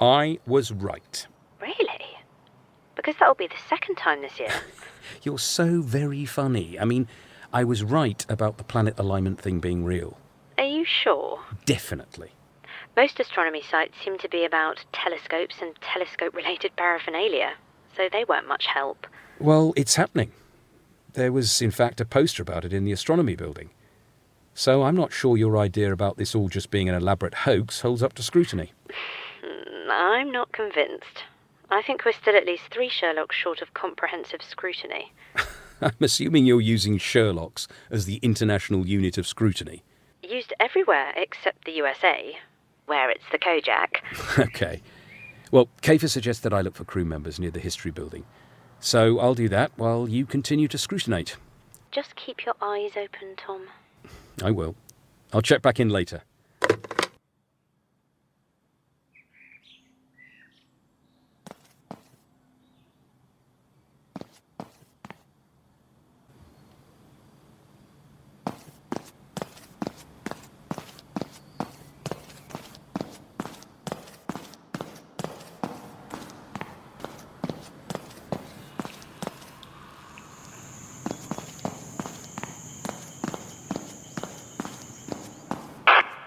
Speaker 3: I was right.
Speaker 2: Really? Because that'll be the second time this year.
Speaker 3: You're so very funny. I mean, I was right about the planet alignment thing being real.
Speaker 2: Are you sure?
Speaker 3: Definitely.
Speaker 2: Most astronomy sites seem to be about telescopes and telescope-related paraphernalia. so they weren't much help.
Speaker 3: Well, it's happening. There was, in fact, a poster about it in the astronomy building. So I'm not sure your idea about this all just being an elaborate hoax holds up to scrutiny.
Speaker 2: I'm not convinced. I think we're still at least 3 Sherlocks short of comprehensive scrutiny.
Speaker 3: I'm assuming you're using Sherlock's as the international unit of scrutiny.
Speaker 2: Used everywhere except the USA, where it's the Kojak.
Speaker 3: Okay. Well, Kafer suggests that I look for crew members near the history building. So I'll do that while you continue to scrutinate.
Speaker 2: Just keep your eyes open, Tom.
Speaker 3: I will. I'll check back in later.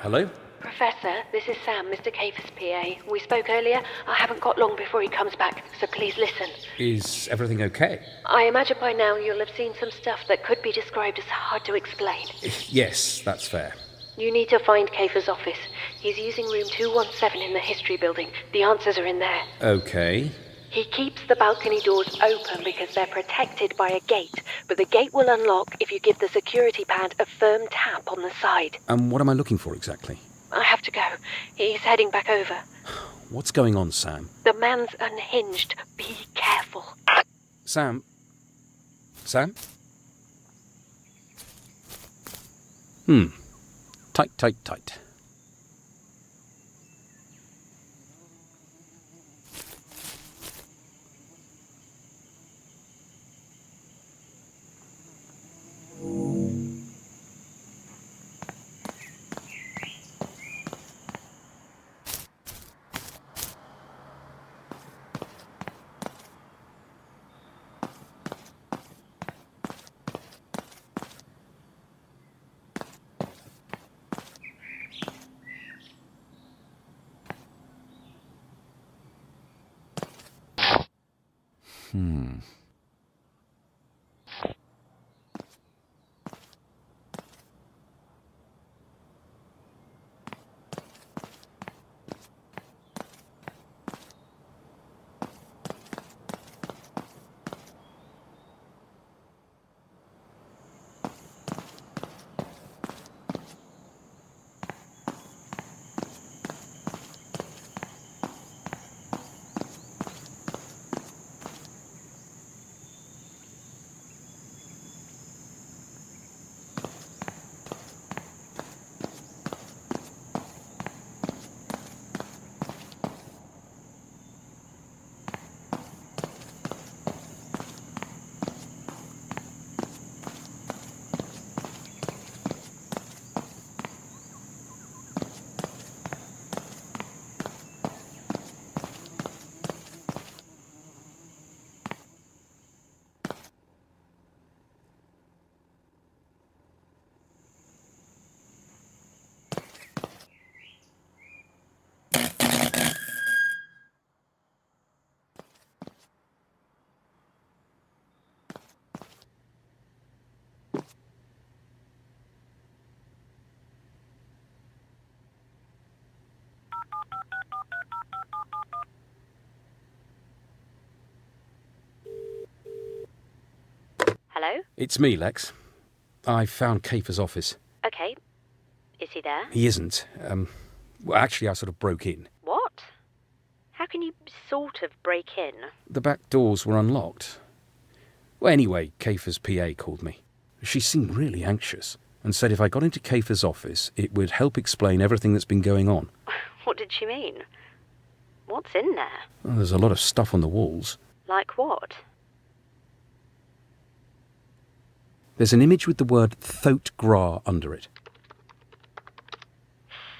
Speaker 3: Hello?
Speaker 8: Professor, this is Sam, Mr. Kafer's PA. We spoke earlier. I haven't got long before he comes back, so please listen.
Speaker 3: Is everything okay?
Speaker 8: I imagine by now you'll have seen some stuff that could be described as hard to explain.
Speaker 3: Yes, that's fair.
Speaker 8: You need to find Kafer's office. He's using room 217 in the history building. The answers are in there.
Speaker 3: Okay.
Speaker 8: He keeps the balcony doors open because they're protected by a gate, but the gate will unlock if you give the security pad a firm tap on the side.
Speaker 3: And what am I looking for exactly?
Speaker 8: I have to go. He's heading back over.
Speaker 3: What's going on, Sam?
Speaker 8: The man's unhinged. Be careful.
Speaker 3: Sam? Sam? Tight, tight, tight.
Speaker 2: Hello?
Speaker 3: It's me, Lex. I found Kafer's office.
Speaker 2: Okay. Is he there?
Speaker 3: He isn't. Well, actually, I sort of broke in.
Speaker 2: What? How can you sort of break in?
Speaker 3: The back doors were unlocked. Well, anyway, Kafer's PA called me. She seemed really anxious and said if I got into Kafer's office, it would help explain everything that's been going on.
Speaker 2: What did she mean? What's in there?
Speaker 3: Well, there's a lot of stuff on the walls.
Speaker 2: Like what?
Speaker 3: There's an image with the word Thote Gra under it.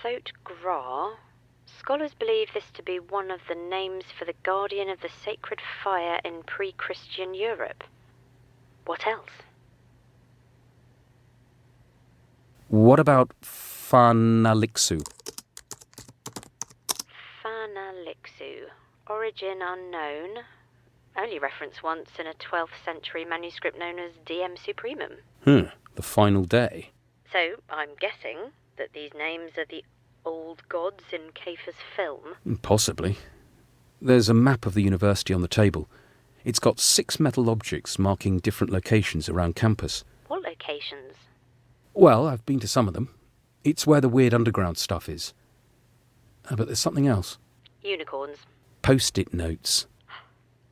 Speaker 2: Thote Gra? Scholars believe this to be one of the names for the guardian of the sacred fire in pre-Christian Europe. What else?
Speaker 3: What about Fanalixu?
Speaker 2: Fanalixu. Origin unknown. Only referenced once in a 12th century manuscript known as DM Supremum.
Speaker 3: The final day.
Speaker 2: So, I'm guessing that these names are the old gods in Kafer's film?
Speaker 3: Possibly. There's a map of the university on the table. It's got 6 metal objects marking different locations around campus.
Speaker 2: What locations?
Speaker 3: Well, I've been to some of them. It's where the weird underground stuff is. But there's something else.
Speaker 2: Unicorns.
Speaker 3: Post-it notes.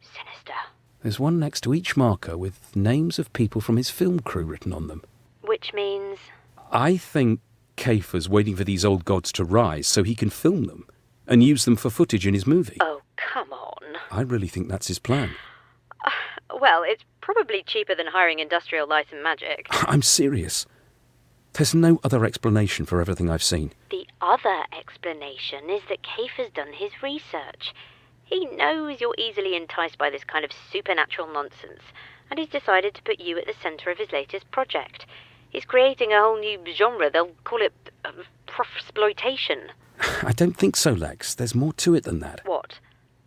Speaker 2: Sinister.
Speaker 3: There's one next to each marker with names of people from his film crew written on them.
Speaker 2: Which means...
Speaker 3: I think Kafer's waiting for these old gods to rise so he can film them and use them for footage in his movie.
Speaker 2: Oh, come on.
Speaker 3: I really think that's his plan.
Speaker 2: Well, it's probably cheaper than hiring Industrial Light and Magic.
Speaker 3: I'm serious. There's no other explanation for everything I've seen.
Speaker 2: The other explanation is that Kafer's done his research. He knows you're easily enticed by this kind of supernatural nonsense, and he's decided to put you at the centre of his latest project. He's creating a whole new genre. They'll call it prof-exploitation.
Speaker 3: I don't think so, Lex. There's more to it than that.
Speaker 2: What?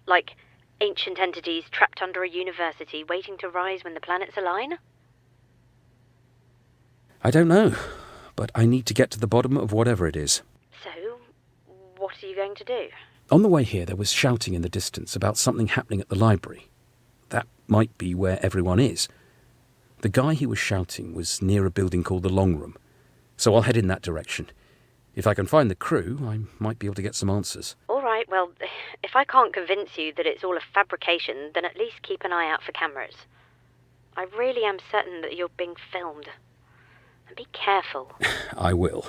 Speaker 2: Like ancient entities trapped under a university waiting to rise when the planets align?
Speaker 3: I don't know, but I need to get to the bottom of whatever it is.
Speaker 2: So, what are you going to do?
Speaker 3: On the way here, there was shouting in the distance about something happening at the library. That might be where everyone is. The guy who was shouting was near a building called the Long Room, so I'll head in that direction. If I can find the crew, I might be able to get some answers.
Speaker 2: All right, well, if I can't convince you that it's all a fabrication, then at least keep an eye out for cameras. I really am certain that you're being filmed. And be careful.
Speaker 3: I will.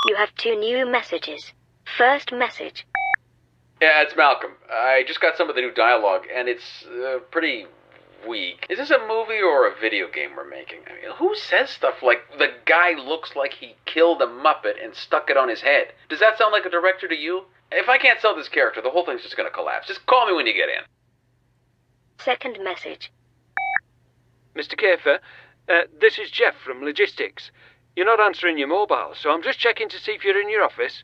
Speaker 2: You have 2 new messages. First message.
Speaker 9: Yeah, it's Malcolm. I just got some of the new dialogue, and it's pretty weak. Is this a movie or a video game we're making? I mean, who says stuff like, the guy looks like he killed a Muppet and stuck it on his head? Does that sound like a director to you? If I can't sell this character, the whole thing's just gonna collapse. Just call me when you get in.
Speaker 2: Second message.
Speaker 10: Mr. Kafer, this is Jeff from Logistics. You're not answering your mobile, so I'm just checking to see if you're in your office.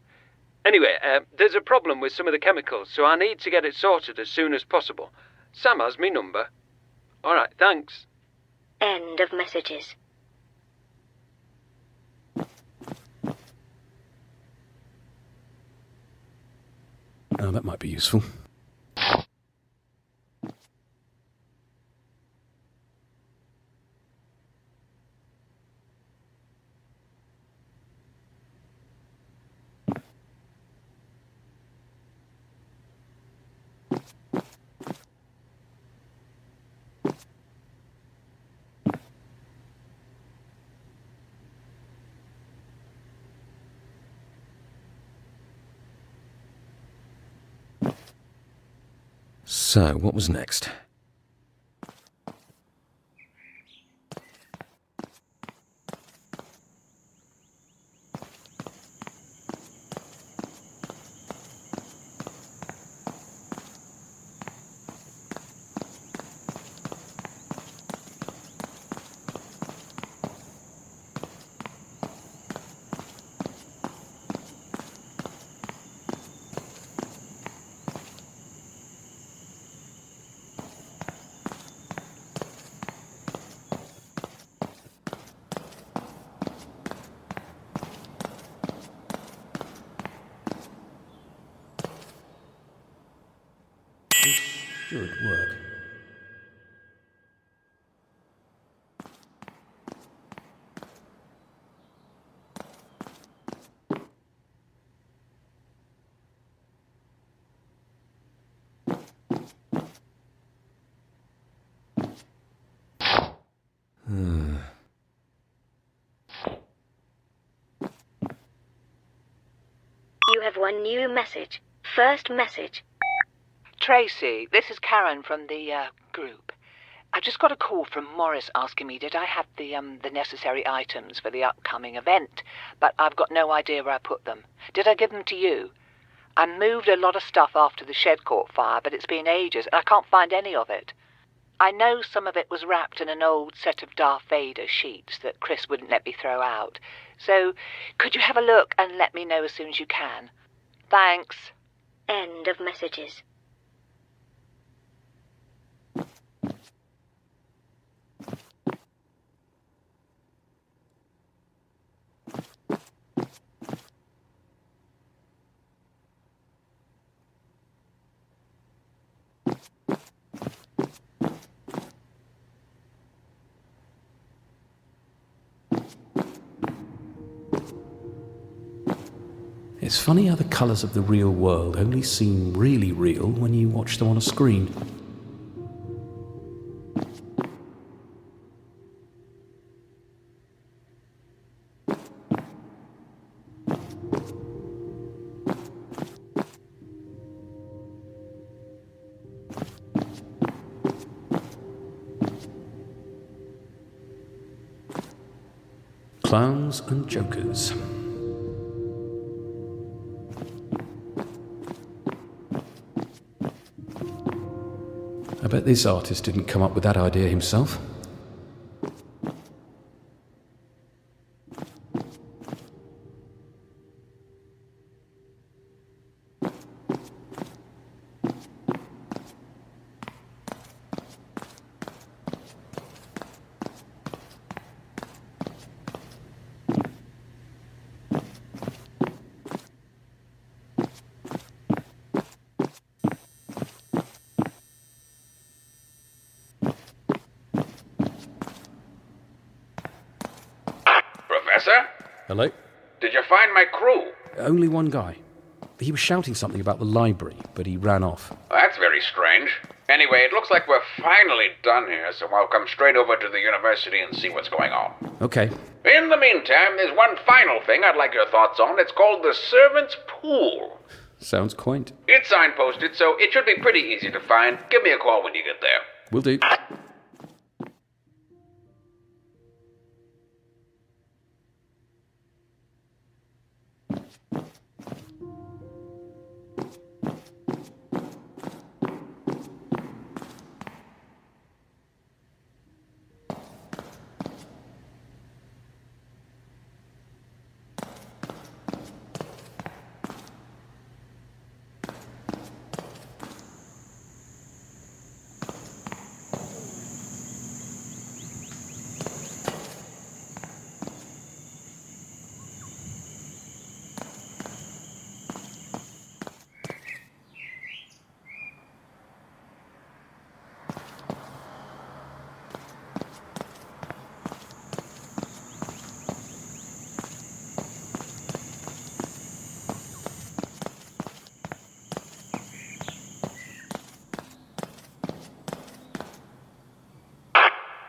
Speaker 10: Anyway, there's a problem with some of the chemicals, so I need to get it sorted as soon as possible. Sam has me number. All right, thanks.
Speaker 2: End of messages.
Speaker 3: Oh, that might be useful. So, what was next? Should work.
Speaker 2: You have 1 new message. First message.
Speaker 11: Tracy, this is Karen from the group. I just got a call from Morris asking me did I have the necessary items for the upcoming event, but I've got no idea where I put them. Did I give them to you? I moved a lot of stuff after the shed caught fire, but it's been ages and I can't find any of it. I know some of it was wrapped in an old set of Darth Vader sheets that Chris wouldn't let me throw out. So, could you have a look and let me know as soon as you can? Thanks.
Speaker 2: End of messages.
Speaker 3: It's funny how the colours of the real world only seem really real when you watch them on a screen. Clowns and jokers. I bet this artist didn't come up with that idea himself.
Speaker 4: Professor?
Speaker 3: Hello?
Speaker 4: Did you find my crew?
Speaker 3: Only one guy. He was shouting something about the library, but he ran off.
Speaker 4: That's very strange. Anyway, it looks like we're finally done here, so I'll come straight over to the university and see what's going on.
Speaker 3: Okay.
Speaker 4: In the meantime, there's one final thing I'd like your thoughts on. It's called the Servants' Pool.
Speaker 3: Sounds quaint.
Speaker 4: It's signposted, so it should be pretty easy to find. Give me a call when you get there.
Speaker 3: Will do.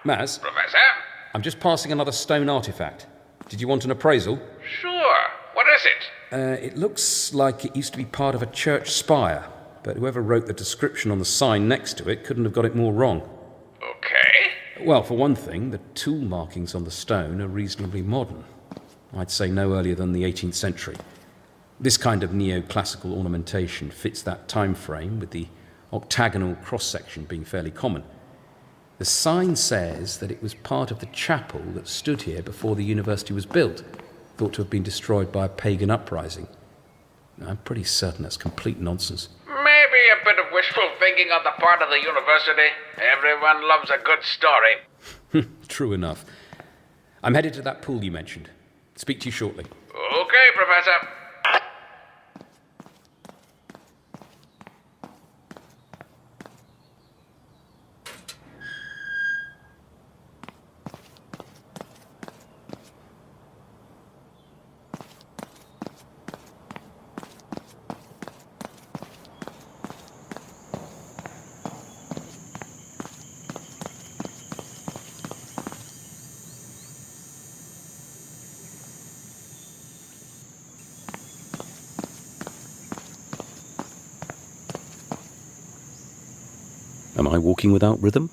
Speaker 3: Maz?
Speaker 4: Professor?
Speaker 3: I'm just passing another stone artifact. Did you want an appraisal?
Speaker 4: Sure. What is it?
Speaker 3: It looks like it used to be part of a church spire, but whoever wrote the description on the sign next to it couldn't have got it more wrong.
Speaker 4: Okay.
Speaker 3: Well, for one thing, the tool markings on the stone are reasonably modern. I'd say no earlier than the 18th century. This kind of neoclassical ornamentation fits that time frame, with the octagonal cross-section being fairly common. The sign says that it was part of the chapel that stood here before the university was built, thought to have been destroyed by a pagan uprising. I'm pretty certain that's complete nonsense.
Speaker 4: Maybe a bit of wishful thinking on the part of the university. Everyone loves a good story.
Speaker 3: True enough. I'm headed to that pool you mentioned. Speak to you shortly.
Speaker 4: Okay, Professor.
Speaker 3: Am I walking without rhythm?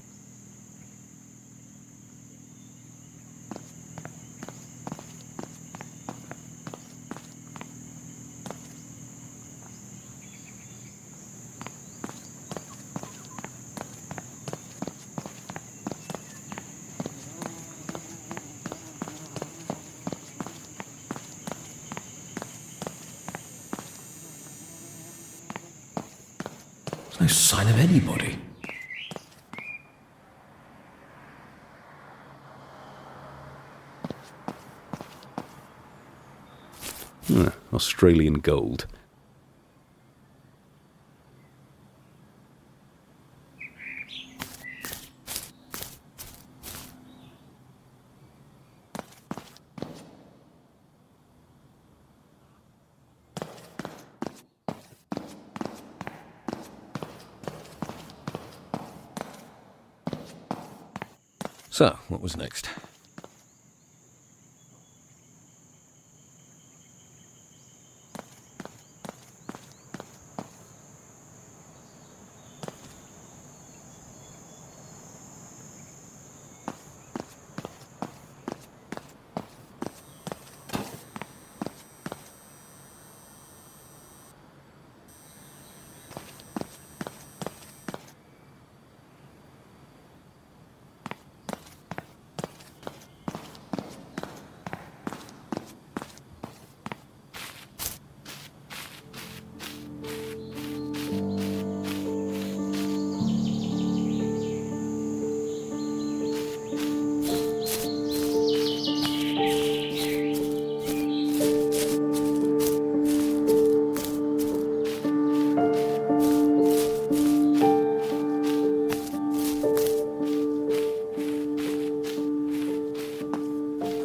Speaker 7: sign of anybody.
Speaker 3: Australian gold.
Speaker 7: So, what was next?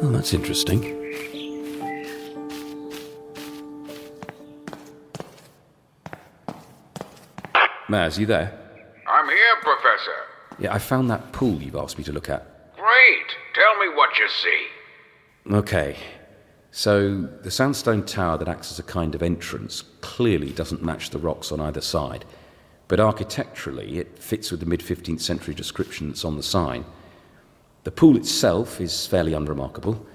Speaker 3: Oh, that's interesting. Maz, you there?
Speaker 4: I'm here, Professor.
Speaker 3: Yeah, I found that pool you've asked me to look at.
Speaker 4: Great. Tell me what you see.
Speaker 3: Okay. So, the sandstone tower that acts as a kind of entrance clearly doesn't match the rocks on either side. But architecturally, it fits with the mid-15th century description that's on the sign. The pool itself is fairly unremarkable.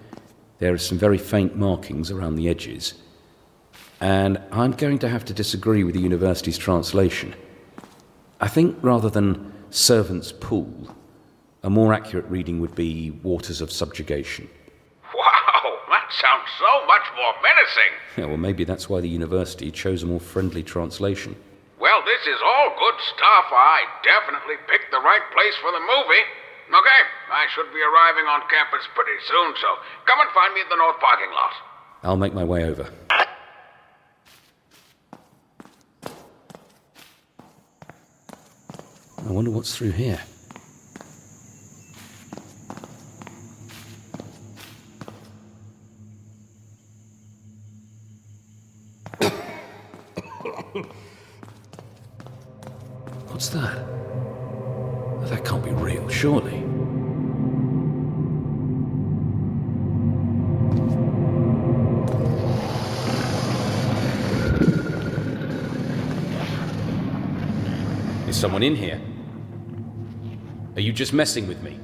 Speaker 3: There are some very faint markings around the edges. And I'm going to have to disagree with the university's translation. I think rather than servant's pool, a more accurate reading would be waters of subjugation.
Speaker 4: Wow, that sounds so much more menacing.
Speaker 3: Yeah, well, maybe that's why the university chose a more friendly translation.
Speaker 4: Well, this is all good stuff. I definitely picked the right place for the movie. Okay, I should be arriving on campus pretty soon, so come and find me at the north parking lot.
Speaker 3: I'll make my way over. I wonder what's through here. What's that? Oh, that can't be real, surely. Is someone in here? Are you just messing with me?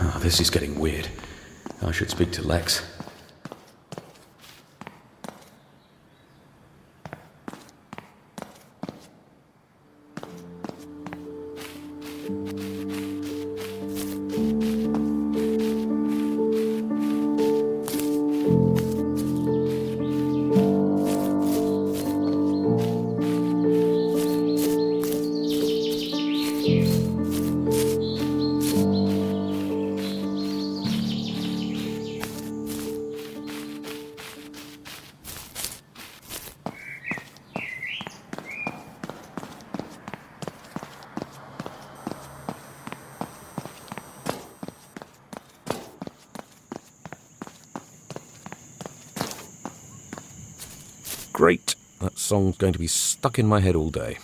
Speaker 3: Oh, this is getting weird. I should speak to Lex. Great. That song's going to be stuck in my head all day.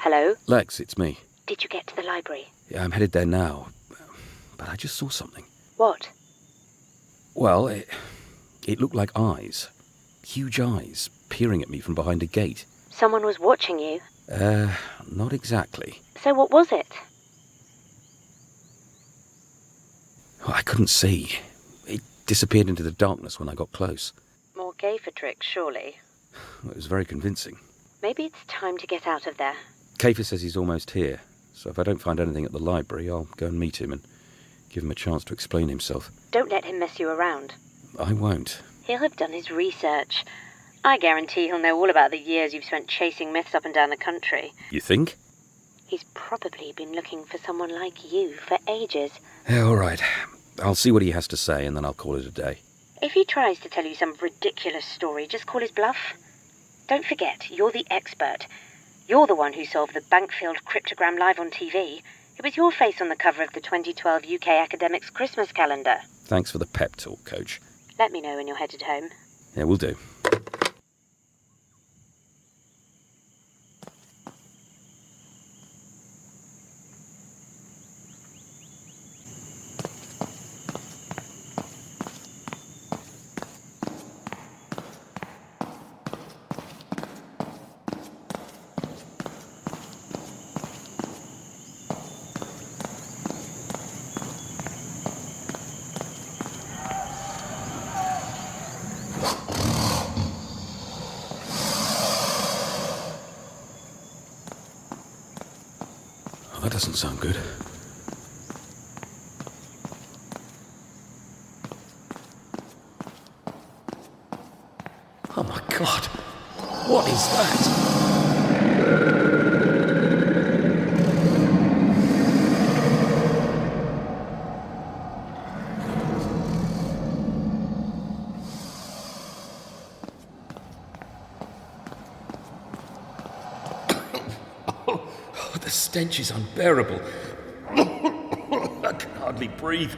Speaker 2: Hello?
Speaker 3: Lex, it's me.
Speaker 2: Did you get to the library?
Speaker 3: Yeah, I'm headed there now. But I just saw something.
Speaker 2: What?
Speaker 3: Well, it looked like eyes. Huge eyes, peering at me from behind a gate.
Speaker 2: Someone was watching you?
Speaker 3: Not exactly.
Speaker 2: So what was it?
Speaker 3: Oh, I couldn't see. It disappeared into the darkness when I got close.
Speaker 2: More gaffer tricks, surely.
Speaker 3: It was very convincing.
Speaker 2: Maybe it's time to get out of there.
Speaker 3: Kafer says he's almost here, so if I don't find anything at the library, I'll go and meet him and give him a chance to explain himself.
Speaker 2: Don't let him mess you around.
Speaker 3: I won't.
Speaker 2: He'll have done his research. I guarantee he'll know all about the years you've spent chasing myths up and down the country.
Speaker 3: You think?
Speaker 2: He's probably been looking for someone like you for ages.
Speaker 3: Yeah, all right. I'll see what he has to say, and then I'll call it a day.
Speaker 2: If he tries to tell you some ridiculous story, just call his bluff. Don't forget, you're the expert. You're the one who solved the Bankfield cryptogram live on TV. It was your face on the cover of the 2012 UK Academics Christmas calendar.
Speaker 3: Thanks for the pep talk, Coach.
Speaker 2: Let me know when you're headed home.
Speaker 3: Yeah, we'll do. That doesn't sound good. Oh my God! What is that? The stench is unbearable. I can hardly breathe.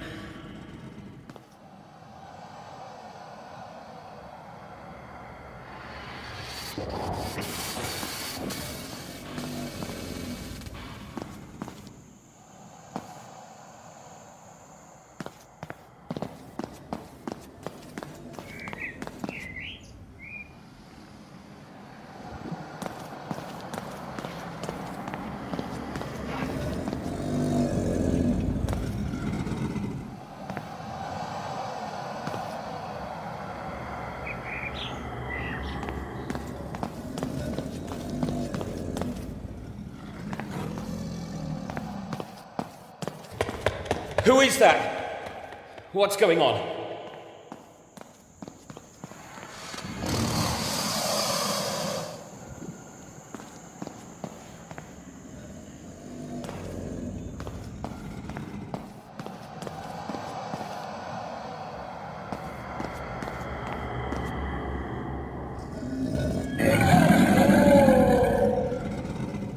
Speaker 3: Who is that? What's going on?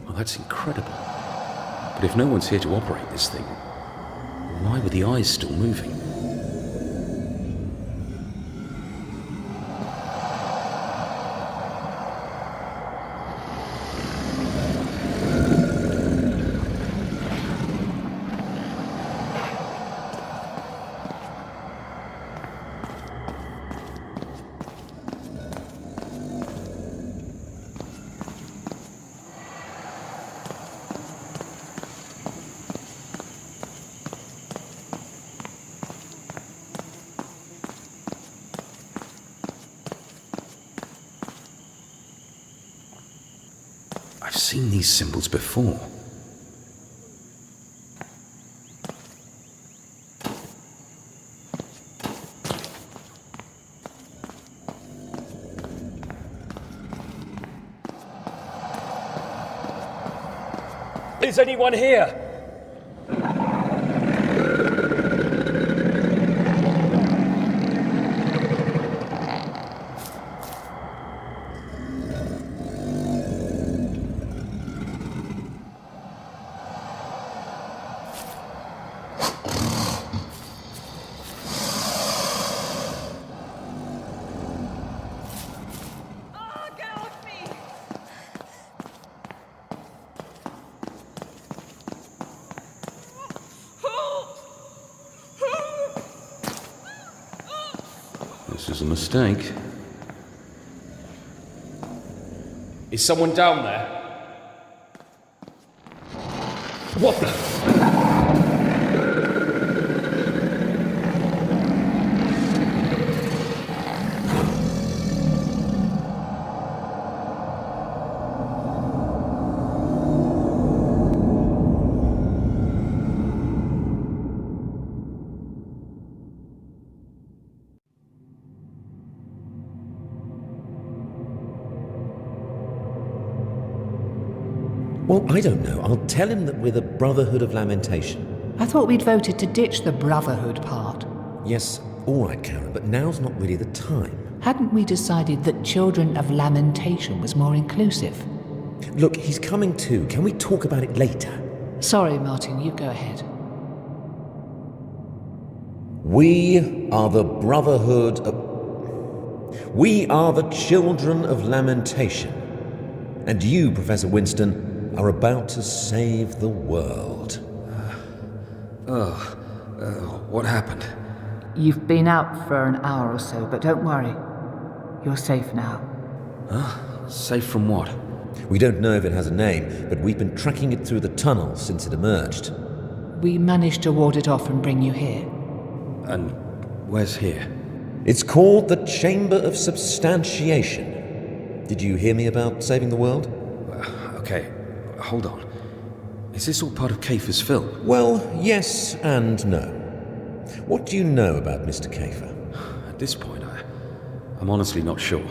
Speaker 3: Well, that's incredible. But if no one's here to operate this thing, why were the eyes still moving? I've seen these symbols before. Is anyone here? This is a mistake.
Speaker 12: Is someone down there? What the?
Speaker 7: Well, I don't know. I'll tell him that we're the Brotherhood of Lamentation.
Speaker 11: I thought we'd voted to ditch the Brotherhood part.
Speaker 7: Yes, all right, Karen, but now's not really the time.
Speaker 11: Hadn't we decided that Children of Lamentation was more inclusive?
Speaker 7: Look, he's coming too. Can we talk about it later?
Speaker 11: Sorry, Martin, you go ahead.
Speaker 7: We are the Brotherhood of... We are the Children of Lamentation. And you, Professor Winston, are about to save the world.
Speaker 12: What happened?
Speaker 11: You've been out for an hour or so, but don't worry. You're safe now.
Speaker 12: Huh? Safe from what?
Speaker 7: We don't know if it has a name, but we've been tracking it through the tunnel since it emerged.
Speaker 11: We managed to ward it off and bring you here.
Speaker 12: And where's here?
Speaker 7: It's called the Chamber of Substantiation. Did you hear me about saving the world?
Speaker 12: Okay, hold on. Is this all part of Kafer's film?
Speaker 7: Well, yes and no. What do you know about Mr. Kafer?
Speaker 12: At this point, I'm honestly not sure.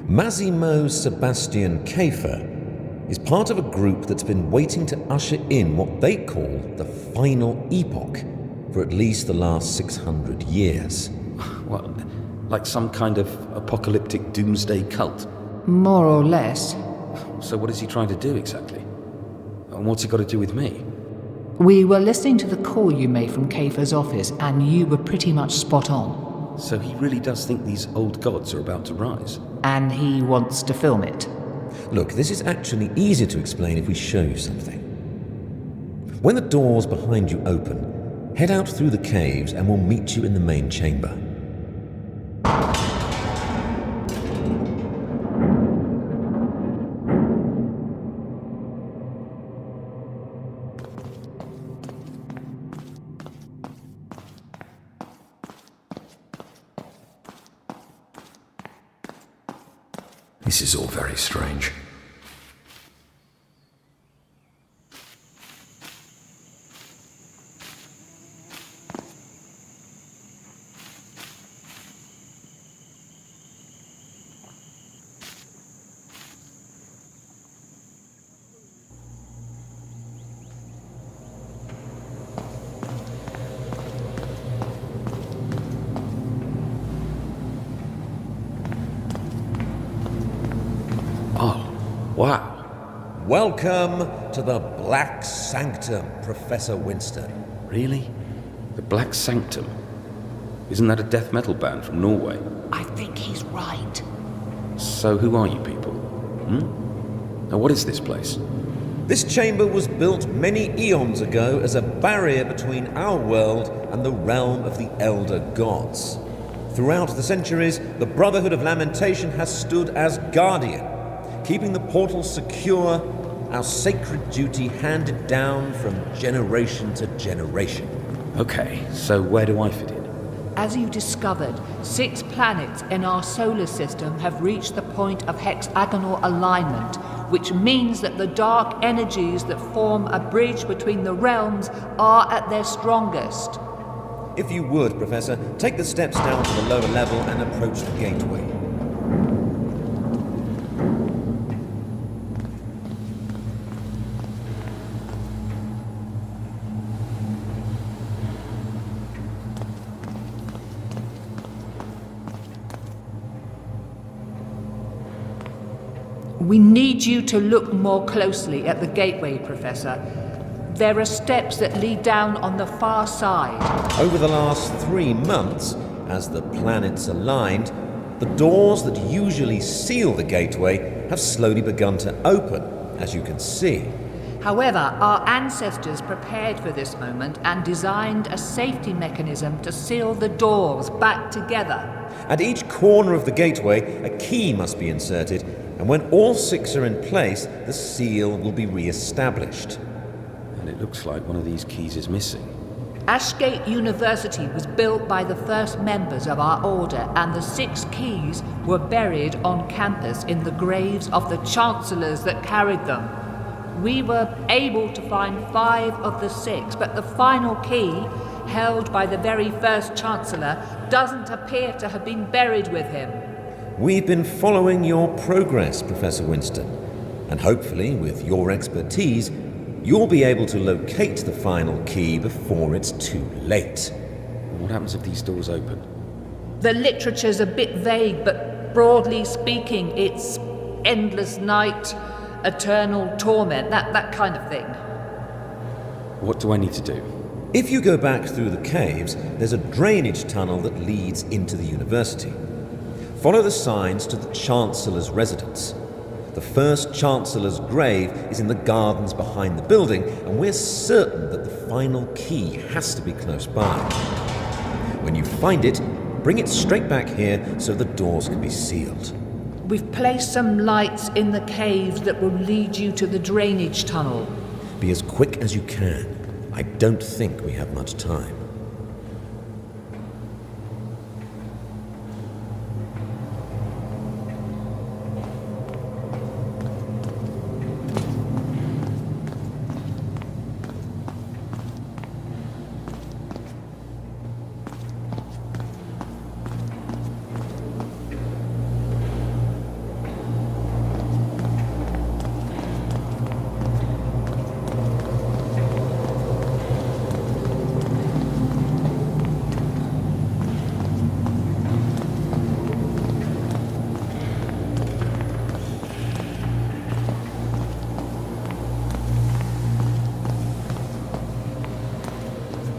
Speaker 7: Massimo Sebastian Kafer is part of a group that's been waiting to usher in what they call the final epoch for at least the last 600 years.
Speaker 12: What, like some kind of apocalyptic doomsday cult?
Speaker 11: More or less.
Speaker 12: So what is he trying to do exactly? And what's it got to do with me?
Speaker 11: We were listening to the call you made from Kafer's office, and you were pretty much spot on.
Speaker 12: So he really does think these old gods are about to rise?
Speaker 11: And he wants to film it.
Speaker 7: Look, this is actually easier to explain if we show you something. When the doors behind you open, head out through the caves and we'll meet you in the main chamber.
Speaker 12: This is all very strange. Wow.
Speaker 7: Welcome to the Black Sanctum, Professor Winston.
Speaker 12: Really? The Black Sanctum? Isn't that a death metal band from Norway?
Speaker 11: I think he's right.
Speaker 12: So who are you people? Now what is this place?
Speaker 7: This chamber was built many eons ago as a barrier between our world and the realm of the Elder Gods. Throughout the centuries, the Brotherhood of Lamentation has stood as guardian, keeping the portal secure, our sacred duty handed down from generation to generation.
Speaker 12: Okay, so where do I fit in?
Speaker 11: As you discovered, 6 planets in our solar system have reached the point of hexagonal alignment, which means that the dark energies that form a bridge between the realms are at their strongest.
Speaker 7: If you would, Professor, take the steps down to the lower level and approach the gateway.
Speaker 11: We need you to look more closely at the gateway, Professor. There are steps that lead down on the far side.
Speaker 7: Over the last 3 months, as the planets aligned, the doors that usually seal the gateway have slowly begun to open, as you can see.
Speaker 11: However, our ancestors prepared for this moment and designed a safety mechanism to seal the doors back together.
Speaker 7: At each corner of the gateway, a key must be inserted, and when all 6 are in place, the seal will be re-established.
Speaker 12: And it looks like one of these keys is missing.
Speaker 11: Ashgate University was built by the first members of our order, and the 6 keys were buried on campus in the graves of the chancellors that carried them. We were able to find 5 of the 6, but the final key, held by the very first chancellor, doesn't appear to have been buried with him.
Speaker 7: We've been following your progress, Professor Winston, and hopefully, with your expertise, you'll be able to locate the final key before it's too late.
Speaker 12: What happens if these doors open?
Speaker 11: The literature's a bit vague, but broadly speaking, it's endless night, eternal torment, that kind of thing.
Speaker 12: What do I need to do?
Speaker 7: If you go back through the caves, there's a drainage tunnel that leads into the university. Follow the signs to the Chancellor's residence. The first Chancellor's grave is in the gardens behind the building, and we're certain that the final key has to be close by. When you find it, bring it straight back here so the doors can be sealed.
Speaker 11: We've placed some lights in the caves that will lead you to the drainage tunnel.
Speaker 7: Be as quick as you can. I don't think we have much time.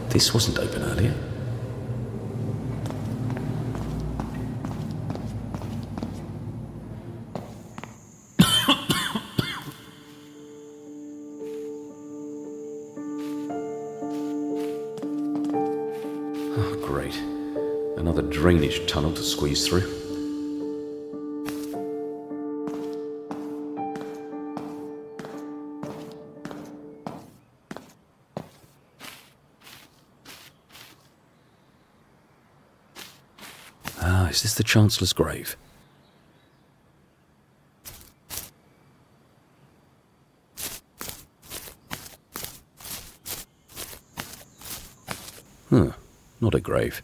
Speaker 12: This wasn't open earlier. Oh, great. Another drainage tunnel to squeeze through. Is this the Chancellor's grave? Not a grave,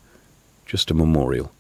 Speaker 12: just a memorial.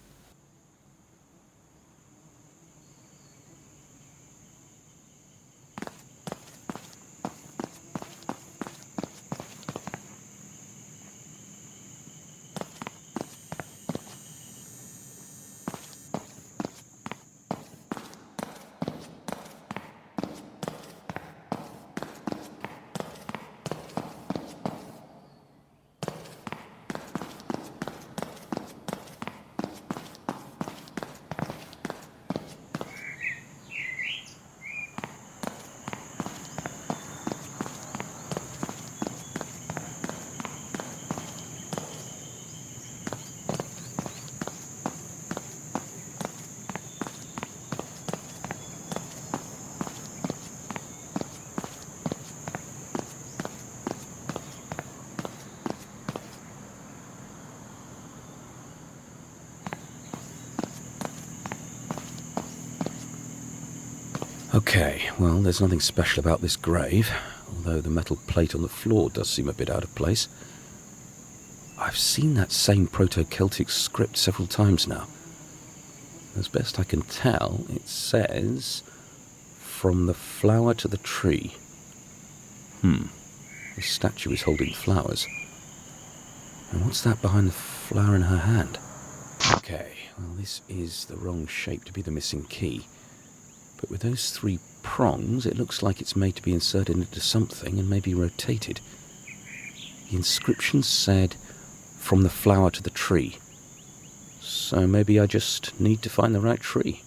Speaker 12: Okay, well, there's nothing special about this grave, although the metal plate on the floor does seem a bit out of place. I've seen that same Proto-Celtic script several times now. As best I can tell, it says, "From the flower to the tree." The statue is holding flowers. And what's that behind the flower in her hand? Okay, well, this is the wrong shape to be the missing key. But with those 3 prongs, it looks like it's made to be inserted into something and maybe rotated. The inscription said, "From the flower to the tree." So maybe I just need to find the right tree.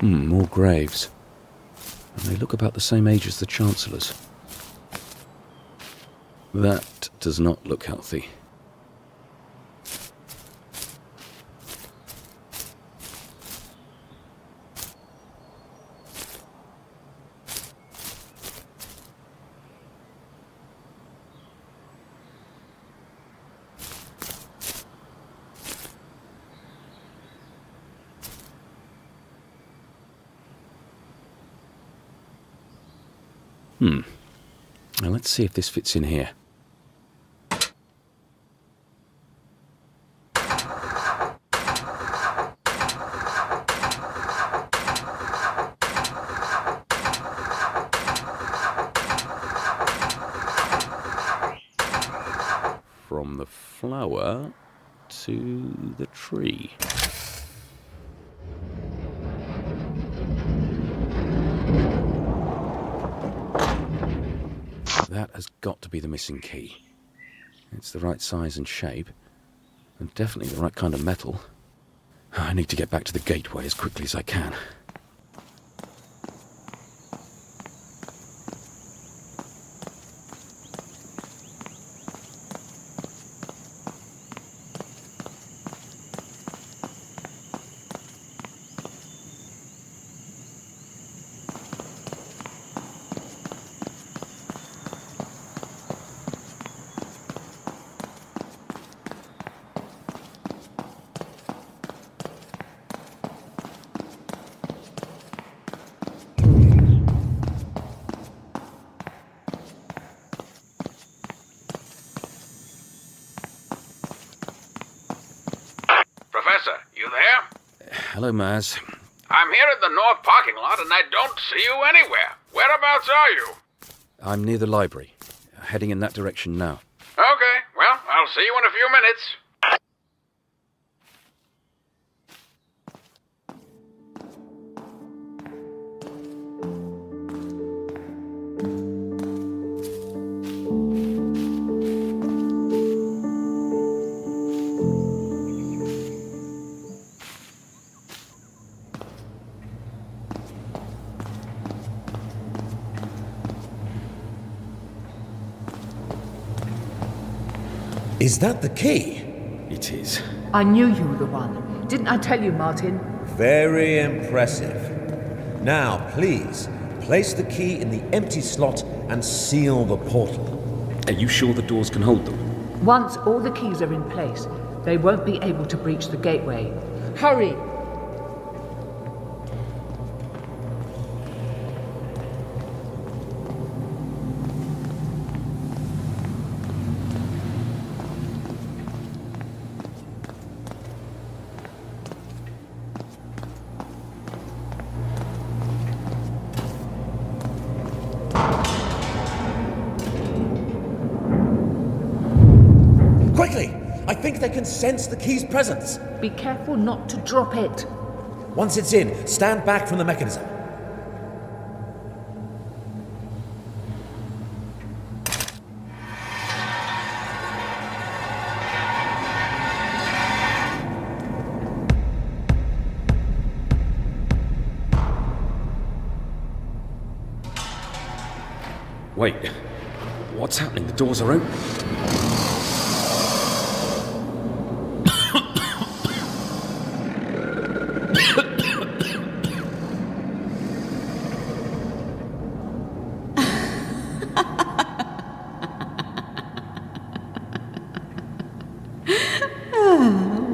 Speaker 3: More graves. And they look about the same age as the Chancellor's. That does not look healthy. Now let's see if this fits in here. From the flower to the tree. That has got to be the missing key. It's the right size and shape, and definitely the right kind of metal. I need to get back to the gateway as quickly as I can.
Speaker 4: Professor, you there?
Speaker 3: Hello, Maz.
Speaker 4: I'm here at the north parking lot and I don't see you anywhere. Whereabouts are you?
Speaker 3: I'm near the library. Heading in that direction now.
Speaker 4: Okay, well, I'll see you in a few minutes.
Speaker 7: Is that the key?
Speaker 3: It is.
Speaker 13: I knew you were the one. Didn't I tell you, Martin?
Speaker 7: Very impressive. Now, please, place the key in the empty slot and seal the portal.
Speaker 3: Are you sure the doors can hold them?
Speaker 13: Once all the keys are in place, they won't be able to breach the gateway. Hurry!
Speaker 7: Quickly! I think they can sense the key's presence.
Speaker 13: Be careful not to drop it.
Speaker 7: Once it's in, stand back from the mechanism.
Speaker 3: Wait, what's happening? The doors are open.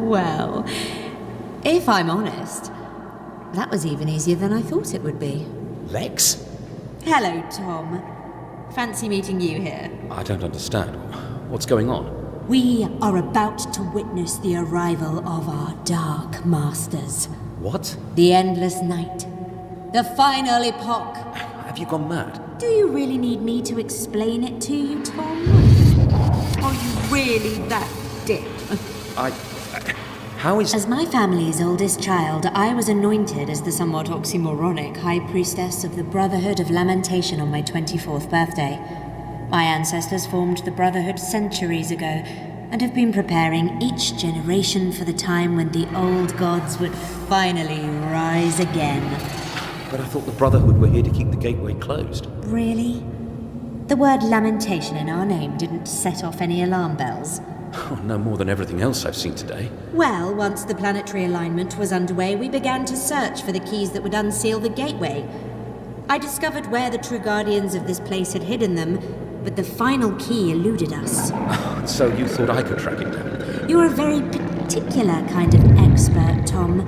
Speaker 2: Well, if I'm honest, that was even easier than I thought it would be.
Speaker 3: Lex?
Speaker 2: Hello, Tom. Fancy meeting you here.
Speaker 3: I don't understand. What's going on?
Speaker 2: We are about to witness the arrival of our Dark Masters.
Speaker 3: What?
Speaker 2: The endless night. The final epoch.
Speaker 3: Have you gone mad?
Speaker 2: Do you really need me to explain it to you, Tom? Are you really that dead?
Speaker 3: How is...
Speaker 2: As my family's oldest child, I was anointed as the somewhat oxymoronic High Priestess of the Brotherhood of Lamentation on my 24th birthday. My ancestors formed the Brotherhood centuries ago, and have been preparing each generation for the time when the old gods would finally rise again.
Speaker 12: But I thought the Brotherhood were here to keep the gateway closed.
Speaker 2: Really? The word lamentation in our name didn't set off any alarm bells?
Speaker 12: Oh, no more than everything else I've seen today.
Speaker 2: Well, once the planetary alignment was underway, we began to search for the keys that would unseal the gateway. I discovered where the true guardians of this place had hidden them, but the final key eluded us.
Speaker 12: So you thought I could track it down?
Speaker 2: You're a very particular kind of expert, Tom.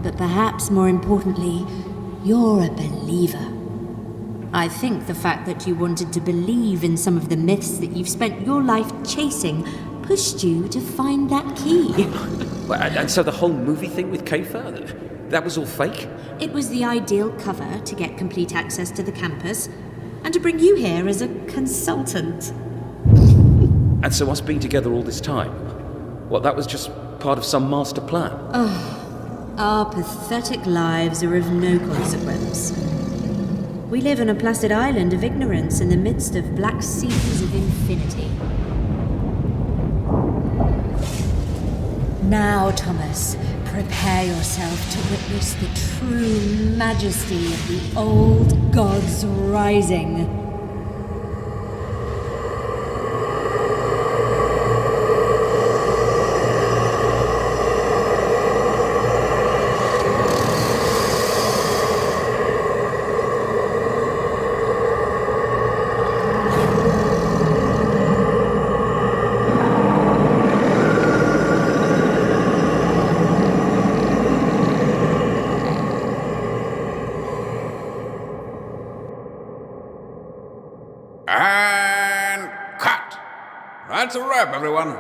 Speaker 2: But perhaps more importantly, you're a believer. I think the fact that you wanted to believe in some of the myths that you've spent your life chasing pushed you to find that key.
Speaker 12: And so the whole movie thing with Kiefer, that was all fake?
Speaker 2: It was the ideal cover to get complete access to the campus, and to bring you here as a consultant.
Speaker 12: And so us being together all this time, well, that was just part of some master plan?
Speaker 2: Oh, our pathetic lives are of no consequence. We live on a placid island of ignorance in the midst of black seas of infinity. Now, Thomas, prepare yourself to witness the true majesty of the old gods rising.
Speaker 4: And cut! That's a wrap, everyone.